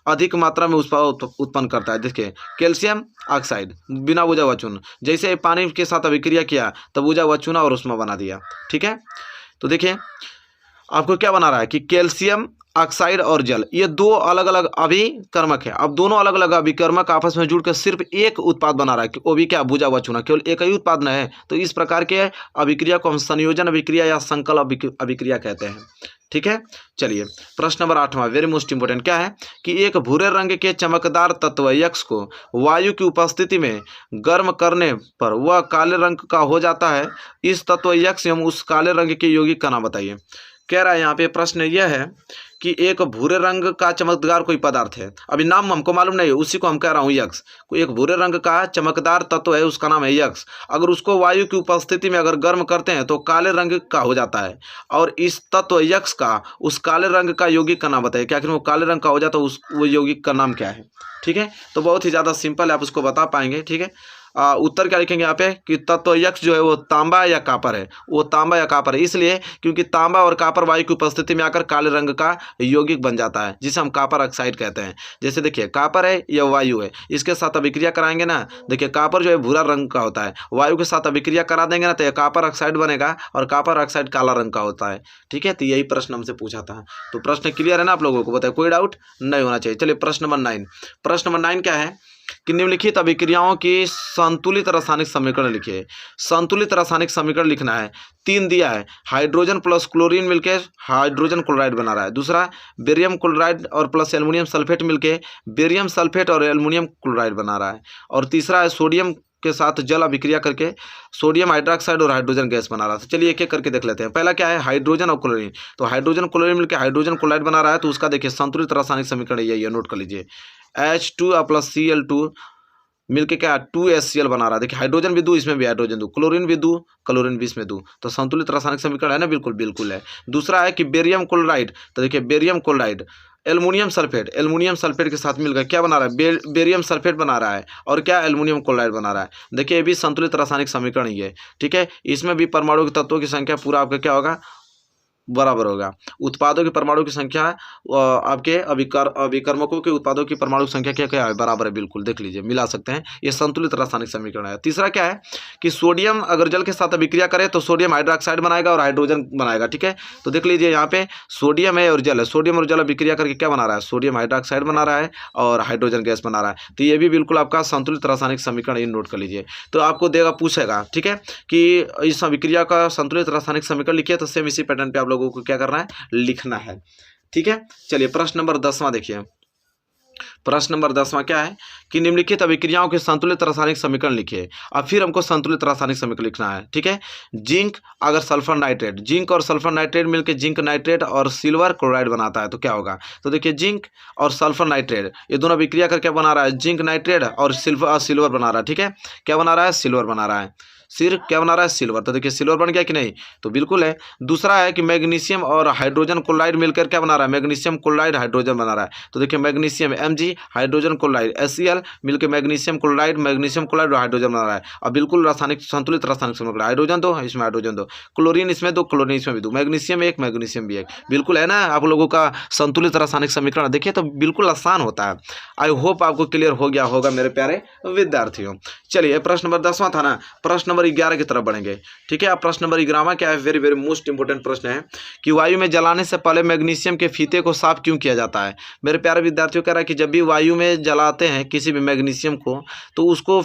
अधिक मात्रा में उत्पन्न करता है। देखिए कैल्शियम ऑक्साइड बिना बुझा हुआ चूना, जैसे पानी के साथ अभिक्रिया किया तो बुझा हुआ चूना और उसमें बना दिया। ठीक है, तो देखिए आपको क्या बना रहा है कि कैल्शियम ऑक्साइड और जल ये दो अलग अलग अभिकर्मक है। अब दोनों अलग अलग अभिकर्मक आपस में जुड़कर सिर्फ एक उत्पाद बना रहा है, वो भी क्या बुझा हुआ चूना, केवल एक ही उत्पाद न है। तो इस प्रकार के अभिक्रिया को हम संयोजन अभिक्रिया या संकल अभिक्रिया कहते हैं। ठीक है, चलिए प्रश्न नंबर 8वां वेरी मोस्ट इंपोर्टेंट। क्या है कि एक भूरे रंग के चमकदार तत्व यक्ष को वायु की उपस्थिति में गर्म करने पर वह काले रंग का हो जाता है। इस तत्व यक्ष एवं उस काले रंग के यौगिक का नाम बताइए। कह रहा है यहाँ पे प्रश्न यह है कि एक भूरे रंग का चमकदार कोई पदार्थ है, अभी नाम हमको मालूम नहीं है, उसी को हम कह रहा हूँ यक्ष। एक भूरे रंग का चमकदार तत्व है, उसका नाम है यक्ष। अगर उसको वायु की उपस्थिति में अगर गर्म करते हैं तो काले रंग का हो जाता है। और इस तत्व यक्ष का उस काले रंग का यौगिक का नाम बताइए। क्या वो काले रंग का हो जाता है, वो यौगिक का नाम क्या है। ठीक है, तो बहुत ही ज़्यादा सिंपल है, आप उसको बता पाएंगे। ठीक है, उत्तर क्या लिखेंगे यहाँ पे कि तत्व यक्ष जो है वो तांबा या कापर है, वो तांबा या कापर है। इसलिए क्योंकि तांबा और कापर वायु की उपस्थिति में आकर काले रंग का यौगिक बन जाता है, जिसे हम कापर ऑक्साइड कहते हैं। जैसे देखिए कापर है या वायु है, इसके साथ अभिक्रिया कराएंगे ना, देखिए कापर जो है भूरा रंग का होता है, वायु के साथ अभिक्रिया करा देंगे ना तो यह कापर ऑक्साइड बनेगा और कापर ऑक्साइड काला रंग का होता है। ठीक है, तो यही प्रश्न हमसे पूछा था। तो प्रश्न क्लियर है ना आप लोगों को, बताए कोई डाउट नहीं होना चाहिए। चलिए प्रश्न नंबर 9। प्रश्न नंबर 9 क्या है कि निम्नलिखित अभिक्रियाओं की संतुलित रासायनिक समीकरण लिखिए। संतुलित रासायनिक समीकरण लिखना है, 3 दिया है। हाइड्रोजन प्लस क्लोरीन मिलके हाइड्रोजन क्लोराइड बना रहा है। दूसरा बेरियम क्लोराइड और प्लस एल्युमिनियम सल्फेट मिलके बेरियम सल्फेट और एल्युमिनियम क्लोराइड बना रहा है। और तीसरा है सोडियम के साथ जल अभिक्रिया करके सोडियम हाइड्रोक्साइड और हाइड्रोजन गैस बना रहा था। चलिए एक एक करके देख लेते हैं। पहला क्या है, हाइड्रोजन और क्लोरीन। तो हाइड्रोजन क्लोरीन मिलकर हाइड्रोजन क्लोराइड बना रहा है, तो उसका देखिए संतुलित रासायनिक समीकरण यही है, नोट कर लीजिए। H2 प्लस Cl2 मिलके क्या 2HCl बना रहा है। देखिए हाइड्रोजन भी दूँ, इसमें भी हाइड्रोजन दूँ, क्लोरीन भी दूँ, क्लोरीन भी इसमें दूँ, तो संतुलित रासायनिक समीकरण है ना, बिल्कुल बिल्कुल है। दूसरा है कि बेरियम क्लोराइड, तो देखिए बेरियम क्लोराइड एल्युमिनियम सल्फेट के साथ मिलकर क्या बना रहा है, बेरियम सल्फेट बना रहा है और क्या एल्युमिनियम क्लोराइड बना रहा है। देखिए ये भी संतुलित रासायनिक समीकरण ही है। ठीक है, इसमें भी परमाणु के तत्वों की संख्या पूरा आपका क्या होगा, बराबर होगा। उत्पादों की परमाणु की संख्या आपके अभिकर्मकों के उत्पादों की परमाणु संख्या क्या क्या है, बराबर है, बिल्कुल देख लीजिए, मिला सकते हैं। ये संतुलित रासायनिक समीकरण है। तीसरा क्या है कि सोडियम अगर जल के साथ अभिक्रिया करे तो सोडियम हाइड्रोक्साइड बनाएगा और हाइड्रोजन बनाएगा। ठीक है, तो देख लीजिए यहाँ पे सोडियम है और जल है, सोडियम और जल अभिक्रिया करके क्या बना रहा है, सोडियम हाइड्रोक्साइड बना रहा है और हाइड्रोजन गैस बना रहा है। तो ये भी बिल्कुल आपका संतुलित रासायनिक समीकरण, ये नोट कर लीजिए। तो आपको देगा, पूछेगा, ठीक है, कि इस अभिक्रिया का संतुलित रासायनिक समीकरण लिखिए, तो सेम इसी पैटर्न पे आप लोगों को क्या करना है, लिखना है। ठीक है, चलिए प्रश्न नंबर 10वां देखिए। प्रश्न नंबर 10वां क्या है कि निम्नलिखित अभिक्रियाओं के संतुलित रासायनिक समीकरण लिखिए। अब फिर हमको संतुलित रासायनिक समीकरण लिखना है। ठीक है, जिंक अगर सल्फर नाइट्रेट, जिंक और सल्फर नाइट्रेट मिलकर जिंक नाइट्रेट और सिल्वर क्लोराइड बनाता है तो क्या होगा। तो देखिए जिंक और सल्फर नाइट्रेट ये दोनों अभिक्रिया करके बना रहा है, जिंक नाइट्रेट और सिल्वर बना रहा है। ठीक है, क्या बना रहा है, सिल्वर बना रहा है, सिर्फ क्या बना रहा है, सिल्वर। तो देखिए सिल्वर बन गया कि नहीं, तो बिल्कुल है। दूसरा है कि मैग्नीशियम और हाइड्रोजन क्लोराइड मिलकर क्या बना रहा है, मैग्नीशियम क्लोराइड हाइड्रोजन बना रहा है। तो देखिए magnesium Mg hydrogen chloride HCl मिलकर मैग्नीशियम क्लोराइड और हाइड्रोजन बना रहा है। अब बिल्कुल रासायनिक संतुलित रासायनिक समीकरण, हाइड्रोजन दो, इसमें हाइड्रोजन दो, क्लोरीन इसमें दो, क्लोरीन इसमें भी दो, मैग्नीशियम एक, मैग्नीशियम भी एक, बिल्कुल है ना आप लोगों का संतुलित रासायनिक समीकरण। देखिए तो बिल्कुल आसान होता है। आई होप आपको क्लियर हो गया होगा मेरे प्यारे विद्यार्थियों। चलिए प्रश्न नंबर 10वां था ना, प्रश्न नंबर 11 की तरफ बढ़ेंगे। ठीक है, अब प्रश्न नंबर 11 क्या है, वेरी वेरी मोस्ट इंपोर्टेंट प्रश्न है कि वायु में जलाने से पहले मैग्नीशियम के फीते को साफ क्यों किया जाता है। मेरे प्यारे विद्यार्थियों, कह रहा है कि जब भी वायु में जलाते हैं किसी भी मैग्नीशियम को, तो उसको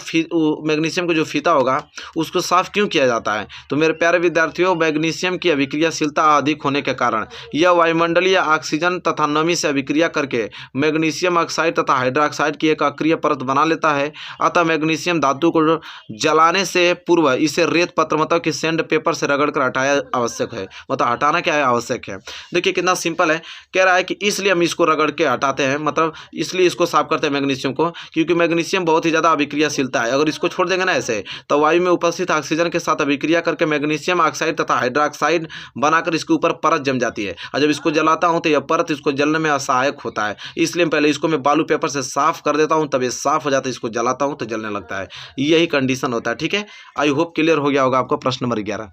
मैग्नीशियम का जो फीता होगा उसको साफ क्यों किया जाता है। तो मेरे प्यारे विद्यार्थियों, मैग्नीशियम की अभिक्रियाशीलता अधिक होने के कारण यह वायुमंडलीय ऑक्सीजन तथा नमी से अभिक्रिया करके मैग्नीशियम ऑक्साइड तथा हाइड्रोक्साइड की एक अक्रिय परत बना लेता है। अतः मैग्नीशियम धातु को जलाने से पूर्व इसे रेत पत्र मतलब कि सैंड पेपर से रगड़ कर हटाया आवश्यक है, मतलब हटाना क्या है, आवश्यक है। देखिए कितना सिंपल है, कह रहा है कि इसलिए हम इसको रगड़ के हटाते हैं, मतलब इसलिए इसको साफ करते हैं मैग्नीशियम को, क्योंकि मैग्नीशियम बहुत ही ज़्यादा अभिक्रियाशीलता है। अगर इसको छोड़ देंगे ना ऐसे, तो वायु में उपस्थित ऑक्सीजन के साथ अभिक्रिया करके मैग्नीशियम ऑक्साइड तथा हाइड्रोक्साइड बनाकर इसके ऊपर परत जम जाती है, और जब इसको जलाता हूँ तो यह परत इसको जलने में असहायक होता है। इसलिए पहले इसको मैं बालू पेपर से साफ कर देता हूँ, तब ये साफ हो जाता है, इसको जलाता हूँ तो जलने लगता है, यही कंडीशन होता है। ठीक है, आई होप क्लियर हो गया होगा आपको प्रश्न नंबर 11।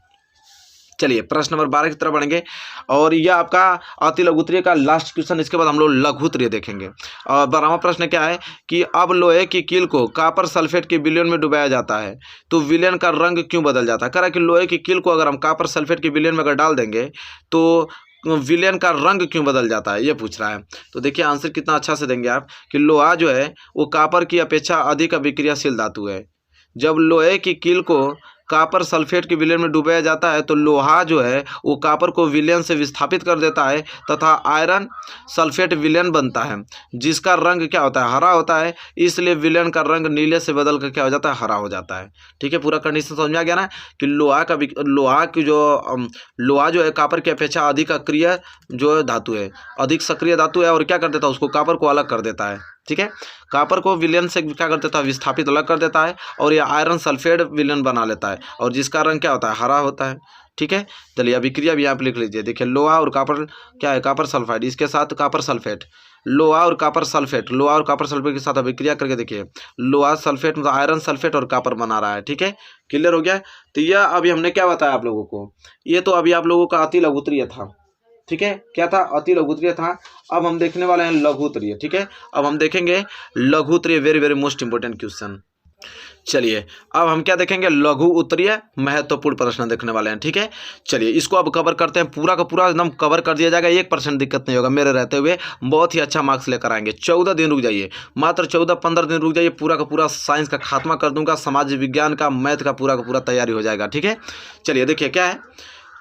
चलिए प्रश्न नंबर 12 की तरफ बढ़ेंगे, और यह आपका अति लघुत्तरीय का लास्ट क्वेश्चन। इसके बाद हम लोग लघुत्तरीय देखेंगे। और 12वां प्रश्न क्या है कि अब लोहे की कील को कॉपर सल्फेट के विलयन में डुबाया जाता है तो विलयन का रंग क्यों बदल जाता है। कह रहा है कि लोहे की कील को अगर हम कॉपर सल्फेट के विलयन में अगर डाल देंगे तो विलयन का रंग क्यों बदल जाता है, ये पूछ रहा है। तो देखिए आंसर कितना अच्छा से देंगे आप कि लोहा जो है वो कॉपर की अपेक्षा अधिक अभिक्रियाशील धातु है। जब लोहे की कील को कॉपर सल्फेट के विलयन में डुबाया जाता है तो लोहा जो है वो कॉपर को विलयन से विस्थापित कर देता है तथा आयरन सल्फेट विलयन बनता है, जिसका रंग क्या होता है, हरा होता है। इसलिए विलयन का रंग नीले से बदल कर क्या हो जाता है, हरा हो जाता है। ठीक है, पूरा कंडीशन समझ में आ गया ना कि लोहा जो है कॉपर की अपेक्षा अधिक अक्रिय जो धातु है, अधिक सक्रिय धातु है, और क्या कर देता है, उसको कॉपर को अलग कर देता है। ठीक है। कॉपर को विलयन से क्या कर देता है, विस्थापित अलग कर देता है, और ये आयरन सल्फेट विलयन बना लेता है, और जिसका रंग क्या होता है, हरा होता है। ठीक है, चलिए अभिक्रिया भी यहाँ पे लिख लीजिए। देखिए लोहा और कॉपर क्या है, कॉपर सल्फाइड, इसके साथ कॉपर सल्फेट, लोहा और कॉपर सल्फेट, लोहा और कॉपर सल्फेट के साथ अभिक्रिया करके देखिए, लोहा सल्फेट मतलब आयरन सल्फेट और कॉपर बना रहा है। ठीक है, क्लियर हो गया। तो यह अभी हमने क्या बताया आप लोगों को, ये तो अभी आप लोगों का अति लघुत्तरीय था। ठीक है, क्या था, अति लघुत्तरीय था। अब हम देखने वाले हैं लघुत्तरीय। ठीक है, अब हम देखेंगे लघुत्तरीय, very very most important question. चलिए अब हम क्या देखेंगे, लघु उत्तरीय महत्वपूर्ण प्रश्न देखने वाले हैं। ठीक है, चलिए इसको अब कवर करते हैं, पूरा का पूरा एकदम कवर कर दिया जाएगा, 1% दिक्कत नहीं होगा, मेरे रहते हुए बहुत ही अच्छा मार्क्स लेकर आएंगे। 14 दिन रुक जाइए, मात्र 14-15 दिन रुक जाइए, पूरा का पूरा साइंस का खात्मा कर दूंगा, समाज विज्ञान का, मैथ का पूरा तैयारी हो जाएगा। ठीक है, चलिए देखिए क्या है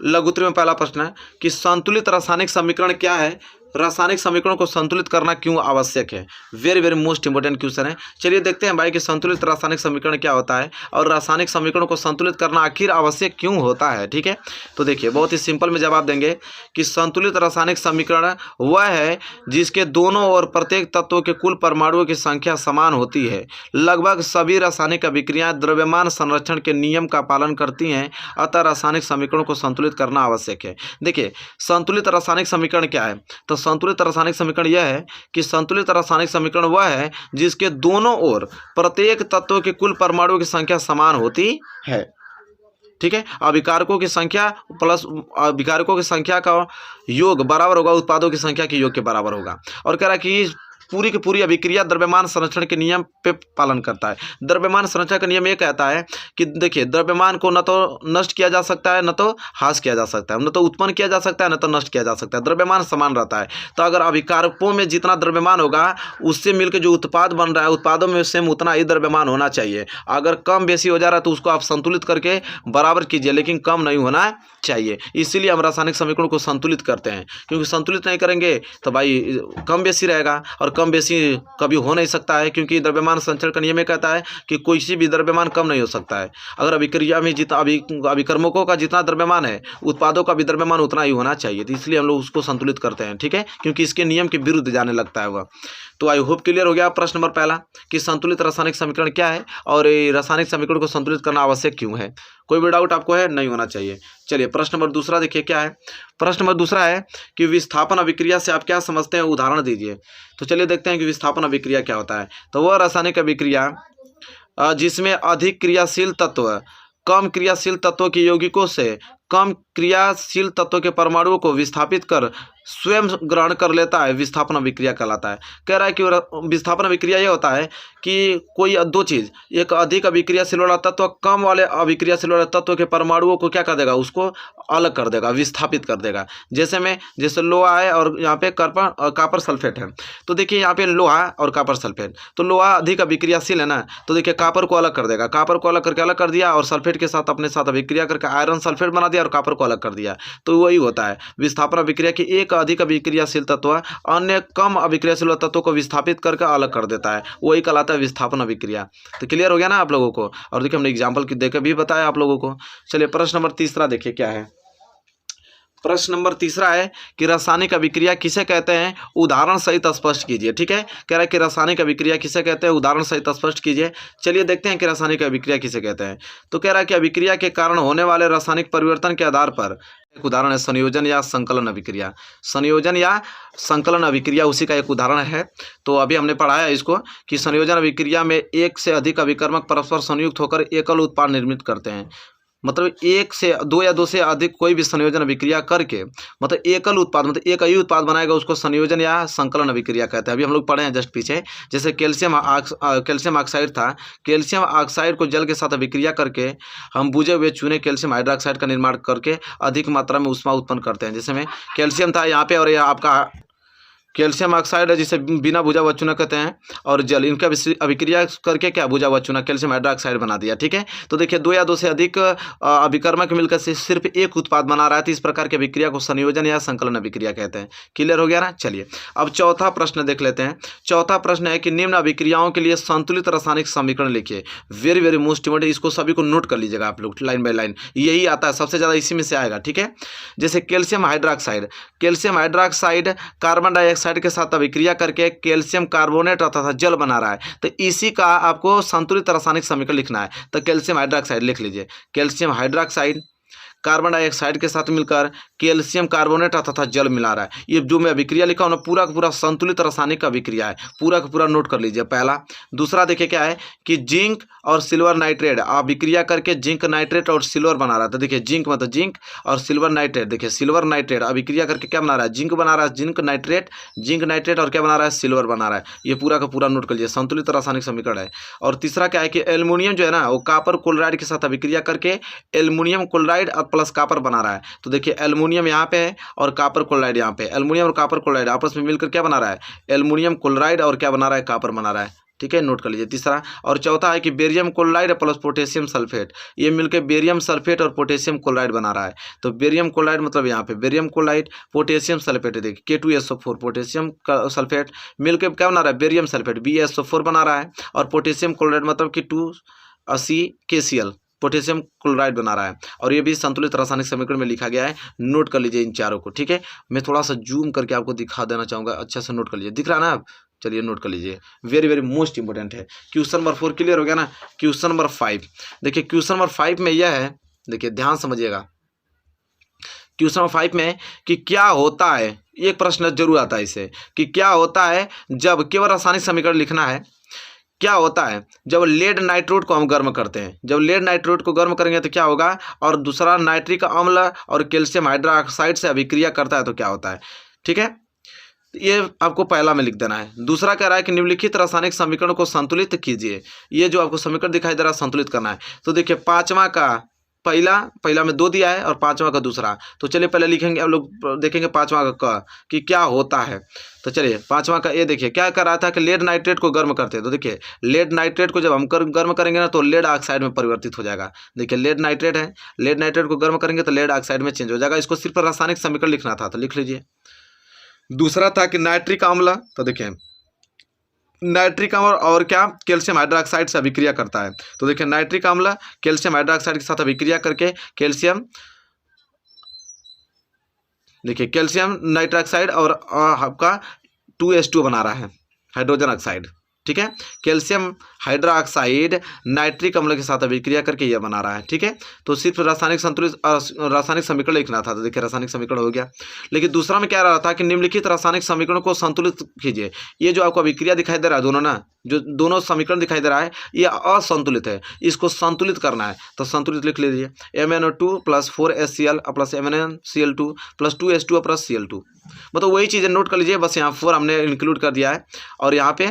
लघुत्तरीय में पहला प्रश्न है कि संतुलित रासायनिक समीकरण क्या है, रासायनिक समीकरणों को संतुलित करना क्यों आवश्यक है। Very very most important question है। चलिए देखते हैं भाई कि संतुलित रासायनिक समीकरण क्या होता है और रासायनिक समीकरणों को संतुलित करना आखिर आवश्यक क्यों होता है। ठीक है, तो देखिए बहुत ही सिंपल में जवाब देंगे कि संतुलित रासायनिक समीकरण वह है जिसके दोनों ओर प्रत्येक तत्वों के कुल परमाणुओं की संख्या समान होती है। लगभग सभी रासायनिक अभिक्रियाएं द्रव्यमान संरक्षण के नियम का पालन करती हैं, अतः रासायनिक समीकरणों को संतुलित करना आवश्यक है। देखिए संतुलित रासायनिक समीकरण क्या है, तो संतुलित रासायनिक समीकरण यह है कि संतुलित रासायनिक समीकरण वह है जिसके दोनों ओर प्रत्येक तत्व के कुल परमाणुओं की संख्या समान होती है। ठीक है, अभिकारकों की संख्या प्लस अभिकारकों की संख्या का योग बराबर होगा उत्पादों की संख्या के योग के बराबर होगा। और कह रहा है कि पूरी की पूरी अभिक्रिया द्रव्यमान संरक्षण के नियम पे पालन करता है। द्रव्यमान संरक्षण का नियम ये कहता है कि देखिए द्रव्यमान को न तो नष्ट किया जा सकता है, न तो ह्रास किया जा सकता है, न तो उत्पन्न किया जा सकता है, न तो नष्ट किया जा सकता है, द्रव्यमान समान रहता है। तो अगर अभिकारकों में जितना द्रव्यमान होगा उससे मिलकर जो उत्पाद बन रहा है, उत्पादों में सेम उतना ही द्रव्यमान होना चाहिए। अगर कम बेसी हो जा रहा है तो उसको आप संतुलित करके बराबर कीजिए, लेकिन कम नहीं होना चाहिए। इसीलिए हम रासायनिक समीकरण को संतुलित करते हैं, क्योंकि संतुलित नहीं करेंगे तो भाई कम बेसी रहेगा, और कम बेसी कभी हो नहीं सकता है, क्योंकि द्रव्यमान संचरण का नियम कहता है कि कोई सी भी द्रव्यमान कम नहीं हो सकता है। अगर अभिक्रिया में जितना अभिकर्मकों का जितना द्रव्यमान है उत्पादों का भी द्रव्यमान उतना ही होना चाहिए। तो इसलिए हम लोग उसको संतुलित करते हैं। ठीक है, क्योंकि इसके नियम के विरुद्ध जाने लगता है वह। तो आई होप क्लियर हो गया प्रश्न नंबर पहला कि संतुलित रासायनिक समीकरण क्या है और रासायनिक समीकरण को संतुलित करना आवश्यक क्यों है। कोई भी डाउट आपको है, नहीं होना चाहिए। चलिए प्रश्न नंबर दूसरा देखिए क्या है। प्रश्न नंबर दूसरा है कि विस्थापन अभिक्रिया से आप क्या समझते हैं, उदाहरण दीजिए। तो चलिए देखते हैं कि विस्थापन अभिक्रिया क्या होता है। तो वह रासायनिक अभिक्रिया जिसमें अधिक क्रियाशील तत्व कम क्रियाशील तत्वों के यौगिकों से कम क्रियाशील तत्वों के परमाणुओं को विस्थापित कर स्वयं ग्रहण कर लेता है, विस्थापन अभिक्रिया कहलाता है। कह रहा है कि विस्थापन अभिक्रिया ये होता है कि कोई दो चीज़, एक अधिक अभिक्रियाशील वाला तत्व कम वाले अभिक्रियाशील वाले तत्व के परमाणुओं को क्या कर देगा, उसको अलग कर देगा, विस्थापित कर देगा। जैसे लोहा है और यहाँ पे कॉपर सल्फेट है। तो देखिए यहाँ पे लोहा और कॉपर सल्फेट, तो लोहा अधिक अभिक्रियाशील है ना, तो देखिए कॉपर को अलग कर देगा, कॉपर को अलग करके अलग कर दिया और सल्फेट के साथ अपने साथ अभिक्रिया करके आयरन सल्फेट बना दिया और कॉपर को अलग कर दिया। तो वही होता है विस्थापन अभिक्रिया की, एक अधिक अभिक्रियाशील तत्व अन्य कम अभिक्रियाशील तत्वों को विस्थापित करके अलग कर देता है, वही कहलाता है विस्थापन अभिक्रिया। तो क्लियर हो गया ना आप लोगों को। और देखिए हमने एग्जाम्पल देकर भी बताया आप लोगों को। चलिए प्रश्न नंबर तीसरा देखिए क्या है। प्रश्न नंबर तीसरा है कि रासायनिक अभिक्रिया किसे कहते हैं, उदाहरण सहित स्पष्ट कीजिए। ठीक है, कह रहा है कि रासायनिक अभिक्रिया किसे कहते हैं, उदाहरण सहित स्पष्ट कीजिए। चलिए देखते हैं कि रासायनिक अभिक्रिया किसे कहते हैं। तो कह रहा है कि अभिक्रिया के कारण होने वाले रासायनिक परिवर्तन के आधार पर, एक उदाहरण है संयोजन या संकलन अभिक्रिया। संयोजन या संकलन अभिक्रिया उसी का एक उदाहरण है। तो अभी हमने पढ़ा है इसको कि संयोजन अभिक्रिया में एक से अधिक अभिकर्मक परस्पर संयुक्त होकर एकल उत्पाद निर्मित करते हैं। मतलब एक से दो या दो से अधिक कोई भी संयोजन अभिक्रिया करके मतलब एकल उत्पाद, मतलब एक ही उत्पाद बनाएगा, उसको संयोजन या संकलन अभिक्रिया कहते हैं। अभी हम लोग पढ़े हैं जस्ट पीछे। जैसे कैल्शियम ऑक्साइड था, कैल्शियम ऑक्साइड को जल के साथ अभिक्रिया करके हम बुझे हुए चूने कैल्शियम हाइड्रोक्साइड का निर्माण करके अधिक मात्रा में ऊष्मा उत्पन्न करते हैं। जैसे में कैल्शियम था यहाँ पे और यह आपका कैल्शियम ऑक्साइड है जिसे बिना बुझा हुआ चूना कहते हैं, और जल, इनका अभिक्रिया करके क्या बुझा हुआ चूना कैल्शियम हाइड्रोक्साइड बना दिया। ठीक है, तो देखिए दो या दो से अधिक अभिकर्मक मिलकर से सिर्फ एक उत्पाद बना रहा है, तो इस प्रकार की अभिक्रिया को संयोजन या संकलन अभिक्रिया कहते हैं। क्लियर हो गया ना। चलिए अब चौथा प्रश्न देख लेते हैं। चौथा प्रश्न है कि निम्न अभिक्रियाओं के लिए संतुलित रासायनिक समीकरण लिखिए। वेरी वेरी मोस्ट इंपोर्टेंट, इसको सभी को नोट कर लीजिएगा आप लोग लाइन बाय लाइन, यही आता है सबसे ज़्यादा इसी में से आएगा। ठीक है, जैसे calcium hydroxide carbon dioxide dioxide के साथ अभिक्रिया करके कैल्शियम कार्बोनेट तथा जल बना रहा है, तो इसी का आपको संतुलित रासायनिक समीकरण लिखना है। तो कैल्शियम हाइड्रोक्साइड लिख लीजिए, कैल्शियम हाइड्रोक्साइड कार्बन डाइऑक्साइड के साथ मिलकर कैल्शियम कार्बोनेट तथा जल मिला रहा है। ये जो मैं अभिक्रिया लिखा हूं ना, पूरा का पूरा संतुलित रासायनिक अभिक्रिया है, पूरा का पूरा नोट कर लीजिए पहला। दूसरा देखिए क्या है कि जिंक और सिल्वर नाइट्रेट अभिक्रिया करके जिंक नाइट्रेट और सिल्वर बना रहा है। तो देखिए जिंक मतलब जिंक और सिल्वर नाइट्रेट, देखिए सिल्वर नाइट्रेट अभिक्रिया करके क्या बना रहा है, जिंक बना रहा है, जिंक नाइट्रेट और क्या बना रहा है, सिल्वर बना रहा है। ये पूरा का पूरा नोट कर लीजिए, संतुलित रासायनिक समीकरण है। और तीसरा क्या है कि एल्युमिनियम जो है ना, वो कॉपर क्लोराइड के साथ अभिक्रिया करके एल्युमिनियम क्लोराइड प्लस कॉपर बना रहा है। तो देखिए एल्युमिनियम यहाँ पे है और कॉपर क्लोराइड यहाँ पे, एल्युमिनियम और कॉपर क्लोराइड आपस में मिलकर क्या बना रहा है, एल्युमिनियम क्लोराइड और क्या बना रहा है, कॉपर बना रहा है। ठीक है, नोट कर लीजिए तीसरा। और चौथा है कि barium chloride plus potassium sulphate, ये मिलकर बेरियम सल्फेट और पोटेशियम क्लोराइड बना रहा है। तो बेरियम क्लोराइड मतलब यहाँ पे बेरियम क्लोराइड, पोटेशियम सल्फेट, देखिए K2SO4 पोटेशियम सल्फेट मिलकर क्या बना रहा है, बेरियम सल्फेट BaSO4 बना रहा है। और पोटेशियम क्लोराइड मतलब कि 280KCl पोटेशियम क्लोराइड बना रहा है। और ये भी संतुलित रासायनिक समीकरण में लिखा गया है, नोट कर लीजिए इन चारों को। ठीक है, मैं थोड़ा सा जूम करके आपको दिखा देना चाहूँगा, अच्छा से नोट कर लीजिए, दिख रहा है ना आप, चलिए नोट कर लीजिए, वेरी वेरी मोस्ट इंपॉर्टेंट है। क्वेश्चन नंबर 4 क्लियर हो गया ना। क्वेश्चन नंबर 5 देखिए, क्वेश्चन नंबर 5 में यह है, देखिए ध्यान समझिएगा, क्वेश्चन नंबर 5 में कि क्या होता है, एक प्रश्न जरूर आता है इसे, कि क्या होता है जब, केवल रासायनिक समीकरण लिखना है, क्या होता है जब लेड नाइट्रोट को हम गर्म करते हैं, जब लेड नाइट्रोट को गर्म करेंगे तो क्या होगा, और दूसरा नाइट्रिक अम्ल और कैल्शियम हाइड्रोक्साइड से अभिक्रिया करता है तो क्या होता है। ठीक है, ये आपको पहला में लिख देना है। दूसरा कह रहा है कि निम्नलिखित रासायनिक समीकरण को संतुलित कीजिए, ये जो आपको समीकरण दिखाई दे रहा है संतुलित करना है। तो देखिए पांचवा का पहला में 2 दिया है और पांचवा का दूसरा, तो चलिए पहले लिखेंगे, हम लोग देखेंगे पांचवा का कि क्या होता है। तो चलिए पांचवा का ये देखिए क्या कर रहा था कि लेड नाइट्रेट को गर्म करते हैं। तो देखिए लेड नाइट्रेट को जब हम गर्म करेंगे ना तो लेड ऑक्साइड में परिवर्तित हो जाएगा। देखिए लेड नाइट्रेट है, लेड नाइट्रेट को गर्म करेंगे तो लेड ऑक्साइड में चेंज हो जाएगा। इसको सिर्फ रासायनिक समीकरण लिखना था, तो लिख लीजिए। दूसरा था कि नाइट्रिक अम्ल, तो देखिए नाइट्रिक अम्ल और क्या, कैल्शियम हाइड्रोक्साइड से अभिक्रिया करता है। तो देखिए नाइट्रिक अम्ल कैल्शियम हाइड्रोक्साइड के साथ अभिक्रिया करके कैल्शियम, देखिए कैल्शियम नाइट्रोक्साइड और आपका 2H2 बना रहा है, हाइड्रोजन ऑक्साइड। ठीक है, कैल्शियम हाइड्रोक्साइड नाइट्रिक अम्ल के साथ अभिक्रिया करके यह बना रहा है। ठीक है, तो सिर्फ रासायनिक समीकरण लिखना था। तो देखिए रासायनिक समीकरण हो गया। लेकिन दूसरा में क्या रहा था कि निम्नलिखित रासायनिक समीकरण को संतुलित कीजिए। ये जो आपको अभिक्रिया दिखाई दे रहा है दोनों ना, जो दोनों समीकरण दिखाई दे रहा है ये असंतुलित है, इसको संतुलित करना है। तो संतुलित लिख लीजिए, MnO2 + 4HCl + MnCl2 + 2H2O + Cl2, मतलब वही चीज़ें नोट कर लीजिए, बस यहाँ 4 हमने इंक्लूड कर दिया है और यहाँ पे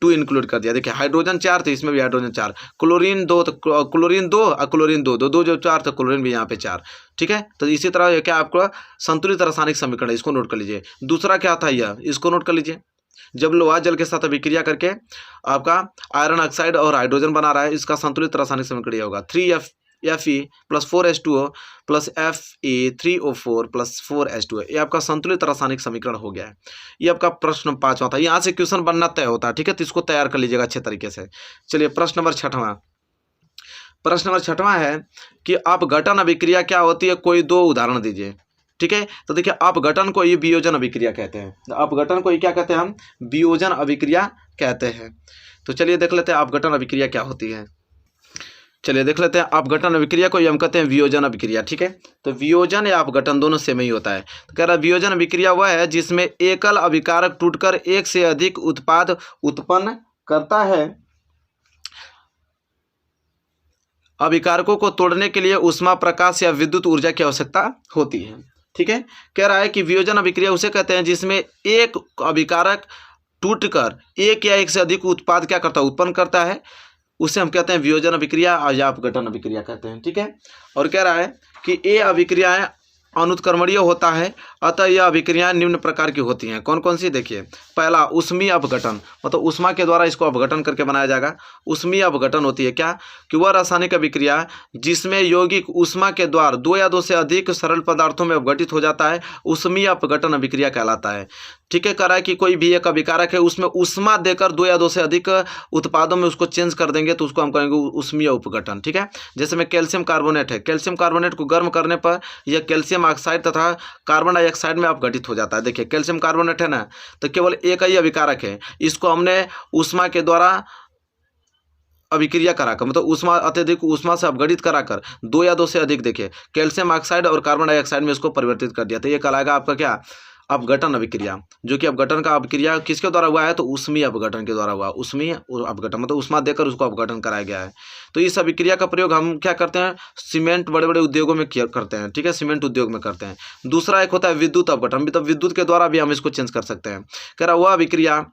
2 इंक्लूड कर दिया। देखिए हाइड्रोजन 4 तो इसमें भी हाइड्रोजन 4, क्लोरीन 2 तो क्लोरीन 2 और क्लोरीन 2 जो 4 तो क्लोरीन भी यहाँ पे 4। ठीक है, तो इसी तरह क्या आपको संतुलित रासायनिक समीकरण है, इसको नोट कर लीजिए। दूसरा क्या था यह, इसको नोट कर लीजिए, जब लोहा जल के साथ अभिक्रिया करके आपका आयरन ऑक्साइड और हाइड्रोजन बना रहा है, इसका संतुलित रासायनिक समीकरण यह होगा 3Fe + 4H2O + Fe3O4 + 4H2O। ये आपका संतुलित रासायनिक समीकरण हो गया है। ये आपका प्रश्न 5वां था, यहाँ से क्वेश्चन बनना तय होता है। ठीक है, तो इसको तैयार कर लीजिएगा अच्छे तरीके से। चलिए प्रश्न नंबर 6वां, प्रश्न नंबर 6वां है कि अपघटन अभिक्रिया क्या होती है, कोई 2 उदाहरण दीजिए। ठीक है, तो देखिए अपघटन को ये वियोजन अभिक्रिया कहते हैं। अपघटन को ये क्या कहते हैं, हम वियोजन अभिक्रिया कहते हैं। तो चलिए देख लेते हैं अपघटन अभिक्रिया क्या होती है। चलिए देख लेते हैं अपघटन अभिक्रिया को हम कहते हैं वियोजन अभिक्रिया। ठीक है, तो वियोजन या अपघटन दोनों सेम ही होता है। तो कह रहा है वियोजन अभिक्रिया वह है जिसमें एकल अभिकारक टूटकर एक से अधिक उत्पाद उत्पन्न करता है। अभिकारकों को तोड़ने के लिए ऊष्मा, प्रकाश या विद्युत ऊर्जा की आवश्यकता होती है। ठीक है, कह रहा है कि वियोजन अभिक्रिया उसे कहते हैं जिसमें एक अभिकारक टूटकर एक या एक से अधिक उत्पाद क्या करता है, उत्पन्न करता है, उसे हम कहते हैं वियोजन अभिक्रिया या अपघटन अभिक्रिया कहते हैं। ठीक है, और कह रहा है कि ये अभिक्रियाएं अनुत्क्रमणीय होता है, अतः यह अभिक्रियाएं निम्न प्रकार की होती हैं। कौन कौन सी, देखिए पहला ऊष्मीय अपघटन, मतलब ऊष्मा के द्वारा इसको अपघटन करके बनाया जाएगा। ऊष्मीय अपघटन होती है क्या, कि वह रासायनिक अभिक्रिया जिसमें यौगिक ऊष्मा के द्वारा 2 या 2 से अधिक सरल पदार्थों में अपघटित हो जाता है, ऊष्मीय अपघटन अभिक्रिया कहलाता है। ठीक है, कह रहा है कि कोई भी एक अभिकारक है उसमें ऊष्मा देकर 2 या 2 से अधिक उत्पादों में उसको चेंज कर देंगे तो उसको हम कहेंगे ऊष्मीय अपघटन। ठीक है, जैसे में कैल्शियम कार्बोनेट है, कैल्शियम कार्बोनेट को गर्म करने पर यह कैल्शियम ऑक्साइड तथा कार्बन डाइऑक्साइड में अपघटित हो जाता है। देखिए कैल्शियम कार्बोनेट है ना, तो केवल एक ही अभिकारक है, इसको हमने ऊष्मा के द्वारा अभिक्रिया कराकर, मतलब ऊष्मा अत्यधिक ऊष्मा से अपघटित कराकर दो या दो से अधिक, देखिए कैल्शियम ऑक्साइड और कार्बन डाइऑक्साइड में इसको परिवर्तित कर दिया, तो ये कहलाएगा आपका क्या, अपघटन अभिक्रिया। जो कि अपघटन का अभिक्रिया किसके द्वारा हुआ है, तो ऊष्मीय अपघटन के द्वारा हुआ। ऊष्मीय अपघटन मतलब ऊष्मा देकर उसको अपघटन कराया गया है। तो इस अभिक्रिया का प्रयोग हम क्या करते हैं, सीमेंट बड़े बड़े उद्योगों में करते हैं, ठीक है, सीमेंट उद्योग में करते हैं। दूसरा एक होता है विद्युत अपघटन, मतलब विद्युत के द्वारा भी हम इसको चेंज कर सकते हैं। कह रहा वह अभिक्रिया,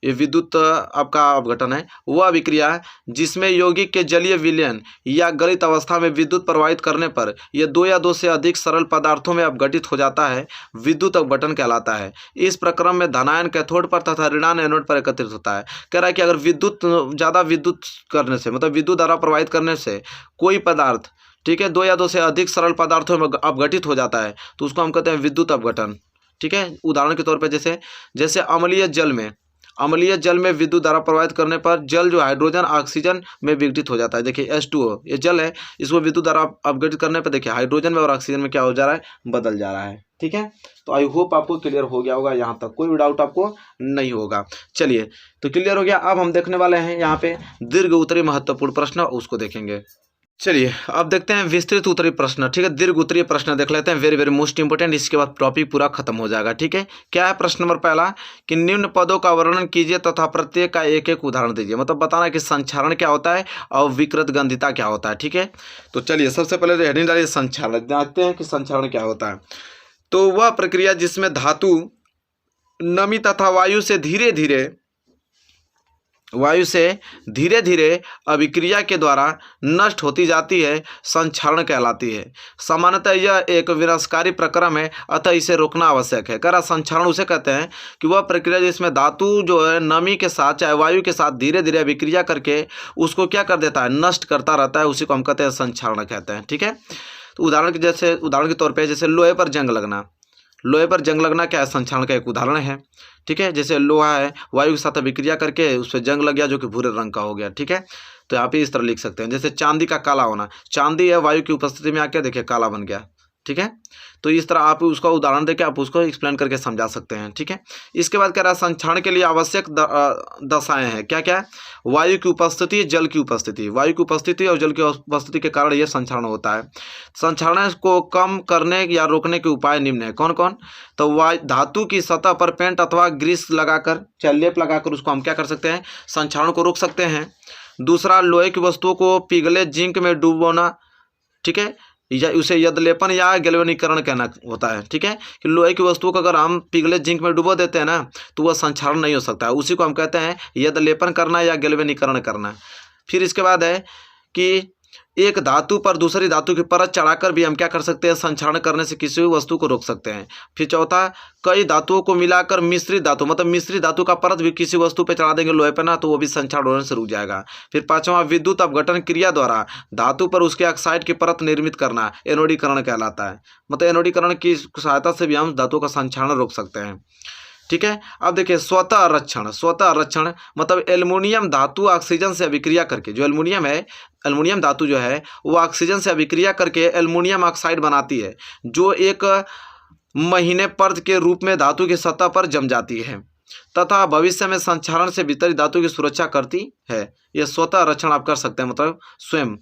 ये विद्युत आपका अपघटन है, वह अभिक्रिया जिसमें यौगिक के जलीय विलयन या गलित अवस्था में विद्युत प्रवाहित करने पर यह दो या दो से अधिक सरल पदार्थों में अपघटित हो जाता है, विद्युत अपघटन कहलाता है। इस प्रक्रम में धनायन कैथोड पर तथा ऋणायन एनोड पर एकत्रित होता है। कह रहा है कि अगर विद्युत ज़्यादा विद्युत करने से, मतलब विद्युत धारा प्रवाहित करने से कोई पदार्थ, ठीक है, दो या दो से अधिक सरल पदार्थों में अपघटित हो जाता है, तो उसको हम कहते हैं विद्युत अपघटन, ठीक है। उदाहरण के तौर पर जैसे अम्लीय जल में विद्युत धारा प्रवाहित करने पर जल जो हाइड्रोजन ऑक्सीजन में विघटित हो जाता है। देखिए H2O ये जल है, इसको विद्युत धारा अपघटित करने पर देखिए हाइड्रोजन में और ऑक्सीजन में क्या हो जा रहा है, बदल जा रहा है, ठीक है। तो आई होप आपको क्लियर हो गया होगा, यहाँ तक कोई भी डाउट आपको नहीं होगा। चलिए तो क्लियर हो गया। अब हम देखने वाले हैं यहाँ पे दीर्घ उत्तरीय महत्वपूर्ण प्रश्न, उसको देखेंगे। चलिए अब देखते हैं विस्तृत उत्तरीय प्रश्न, ठीक है। दीर्घ उत्तरीय प्रश्न देख लेते हैं, वेरी वेरी मोस्ट इंपोर्टेंट। इसके बाद टॉपिक पूरा खत्म हो जाएगा, ठीक है। क्या है प्रश्न नंबर पहला, कि निम्न पदों का वर्णन कीजिए तथा प्रत्येक का एक एक उदाहरण दीजिए। मतलब बताना कि संक्षारण क्या होता है और विकृत गंधिता क्या होता है, ठीक है। तो चलिए सबसे पहले हेडिंग डालिए संक्षारण, जानते हैं कि संक्षारण क्या होता है। तो वह प्रक्रिया जिसमें धातु नमी तथा वायु से धीरे धीरे अभिक्रिया के द्वारा नष्ट होती जाती है, संक्षारण कहलाती है। सामान्यतः यह एक विनाशकारी प्रक्रम है, अतः इसे रोकना आवश्यक है। कह रहा संक्षारण उसे कहते हैं कि वह प्रक्रिया जिसमें धातु जो है नमी के साथ चाहे वायु के साथ धीरे धीरे अभिक्रिया करके उसको क्या कर देता है, नष्ट करता रहता है, उसी को हम कहते हैं संक्षारण कहते हैं, ठीक है। तो उदाहरण के तौर पर जैसे लोहे पर जंग लगना क्या है, संक्षारण का एक उदाहरण है, ठीक है। जैसे लोहा है, वायु के साथ अभिक्रिया करके उस पर जंग लग गया जो कि भूरे रंग का हो गया, ठीक है। तो यहाँ पे इस तरह लिख सकते हैं। जैसे चांदी का काला होना, चांदी है वायु की उपस्थिति में आके देखिए काला बन गया, ठीक है। तो इस तरह आप उसका उदाहरण देके आप उसको एक्सप्लेन करके समझा सकते हैं, ठीक है। इसके बाद कह रहा है संक्षारण के लिए आवश्यक दशाएं हैं, क्या क्या है, वायु की उपस्थिति, जल की उपस्थिति, वायु की उपस्थिति और जल की उपस्थिति के कारण यह संक्षारण होता है। संक्षारण को कम करने या रोकने के उपाय निम्न है, कौन कौन, तो धातु की सतह पर पेंट अथवा ग्रीस लगाकर चाहे लेप लगाकर उसको हम क्या कर सकते हैं, संक्षारण को रोक सकते हैं। दूसरा, लोहे की वस्तुओं को पिघले जिंक में डुबोना, ठीक है, या उसे यदलेपन या गैल्वेनीकरण कहना होता है, ठीक है। कि लोहे की वस्तुओं को अगर हम पिघले जिंक में डुबो देते हैं ना, तो वह संक्षारण नहीं हो सकता है, उसी को हम कहते हैं यदलेपन करना या गैल्वेनीकरण करना। फिर इसके बाद है कि एक धातु पर दूसरी धातु की परत चढ़ाकर भी हम क्या कर सकते हैं, संक्षारण करने से किसी भी वस्तु को रोक सकते हैं। फिर चौथा, कई धातुओं को मिलाकर मिश्रित धातु, मतलब मिश्रित धातु का परत भी किसी वस्तु पे चढ़ा देंगे लोहे पे ना, तो वो भी संक्षारण होने से रुक जाएगा। फिर पांचवा, विद्युत अपघटन क्रिया द्वारा धातु पर उसके ऑक्साइड की परत निर्मित करना एनोडीकरण कहलाता है। मतलब एनोडीकरण की सहायता से भी हम धातु का संक्षारण रोक सकते हैं, ठीक है। अब देखिए स्वतः आरक्षण मतलब एल्युमिनियम धातु ऑक्सीजन से अभिक्रिया करके, जो एल्युमिनियम धातु जो है वो ऑक्सीजन से अभिक्रिया करके एल्युमिनियम ऑक्साइड बनाती है, जो एक महीने पर्द के रूप में धातु की सतह पर जम जाती है तथा भविष्य में संक्षारण से वितरित धातु की सुरक्षा करती है। यह स्वतः आरक्षण आप कर सकते हैं, मतलब स्वयं।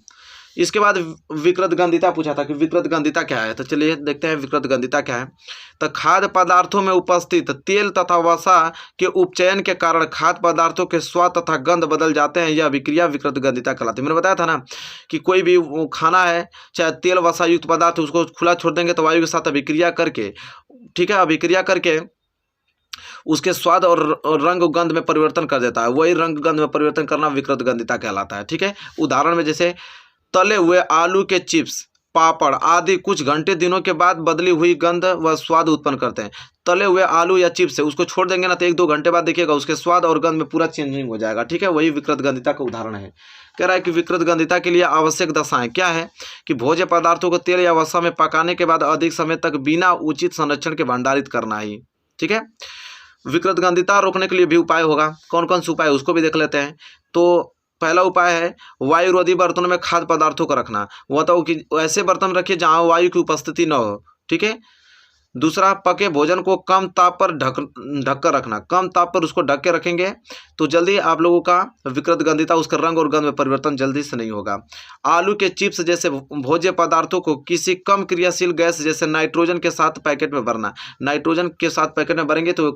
इसके बाद विकृत गंधिता पूछा था कि विकृत गंधिता क्या है, तो चलिए देखते हैं विकृत गंधिता क्या है। तो खाद्य पदार्थों में उपस्थित तेल तथा वसा के उपचयन के कारण खाद्य पदार्थों के स्वाद तथा गंध बदल जाते हैं, यह अभिक्रिया विकृत गंधिता कहलाती है। मैंने बताया था ना कि कोई भी खाना है चाहे तेल वसा युक्त पदार्थ, उसको खुला छोड़ देंगे तो वायु के साथ अभिक्रिया करके, ठीक है, अभिक्रिया करके उसके स्वाद और रंग गंध में परिवर्तन कर देता है। वही रंग गंध में परिवर्तन करना विकृत गंधिता कहलाता है, ठीक है। उदाहरण में जैसे तले हुए आलू के चिप्स, पापड़ आदि कुछ घंटे दिनों के बाद बदली हुई गंध व स्वाद उत्पन्न करते हैं। तले हुए आलू या चिप्स है, उसको छोड़ देंगे ना तो 1-2 घंटे बाद देखिएगा उसके स्वाद और गंध में पूरा चेंजिंग हो जाएगा, ठीक है। वही विकृत गंधिता का उदाहरण है। कह रहा है कि विकृत गंधिता के लिए आवश्यक दशाएं क्या है, कि भोज्य पदार्थों को तेल या वसा में पकाने के बाद अधिक समय तक बिना उचित संरक्षण के भंडारित करना ही, ठीक है। विकृत गंधिता रोकने के लिए भी उपाय होगा, कौन कौन से उपाय उसको भी देख लेते हैं। तो पहला उपाय है वायुरोधी बर्तनों में खाद्य पदार्थों को रखना। वो तो कि ऐसे बर्तन रखिए जहाँ वायु की उपस्थिति न हो, ठीक है। दूसरा, पके भोजन को कम ताप पर ढक कर रखना। कम ताप पर उसको ढक के रखेंगे तो जल्दी आप लोगों का विकृत गंधिता, उसका रंग और गंध में परिवर्तन जल्दी से नहीं होगा। आलू के चिप्स जैसे भोज्य पदार्थों को किसी कम क्रियाशील गैस जैसे नाइट्रोजन के साथ पैकेट में भरना। नाइट्रोजन के साथ पैकेट में भरेंगे तो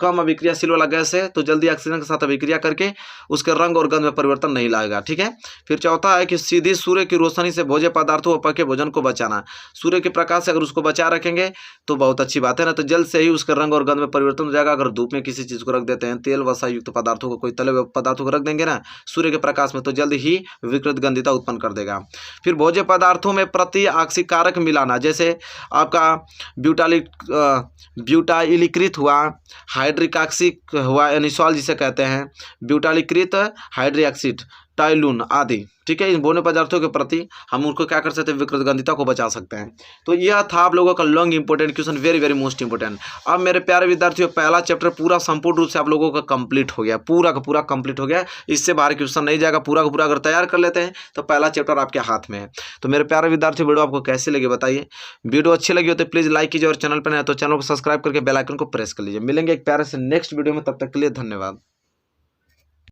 कम अभिक्रियाशील वाला गैस है, तो जल्दी ऑक्सीजन के साथ अभिक्रिया करके उसके रंग और गंध में परिवर्तन नहीं लाएगा, ठीक है। फिर चौथा है कि सीधी सूर्य की रोशनी से भोज्य पदार्थों और पके भोजन को बचाना। सूर्य के प्रकाश से अगर उसको बचा रखेंगे तो बहुत अच्छी बात है ना, तो जल्द से ही उसके रंग और गंध में परिवर्तन हो जाएगा। अगर धूप में किसी चीज़ को रख देते हैं, तेल वसा युक्त पदार्थों को, कोई तले हुए पदार्थों को रख देंगे ना सूर्य के प्रकाश में, तो जल्द ही विकृत गंधिता उत्पन्न कर देगा। फिर भोज्य पदार्थों में प्रति ऑक्सीकारक मिलाना, जैसे आपका ब्यूटाइलीकृत हुआ, हाइड्रिक ऑक्सिक हुआ, एनिसॉल जिसे कहते हैं, ब्यूटाइलीकृत हाइड्रिक एसिड, टाइलून आदि, ठीक है। इन भोज्य पदार्थों के प्रति हम उनको क्या कर सकते हैं, विकृत गंधिता को बचा सकते हैं। तो यह था आप लोगों का long important question, very very most important. अब मेरे प्यारे विद्यार्थियों, पहला चैप्टर पूरा संपूर्ण रूप से आप लोगों का कंप्लीट हो गया, पूरा का पूरा कंप्लीट हो गया। इससे बाहर क्वेश्चन नहीं जाएगा, पूरा का पूरा अगर तैयार कर लेते हैं तो पहला चैप्टर आपके हाथ में है। तो मेरे प्यारे विद्यार्थियों, वीडियो आपको कैसे लगे बताइए। वीडियो अच्छी लगी हो तो प्लीज़ लाइक कीजिए और चैनल पर नए तो चैनल को सब्सक्राइब करके बेल आइकन को प्रेस कर लीजिए। मिलेंगे एक प्यारे से नेक्स्ट वीडियो में, तब तक के लिए धन्यवाद।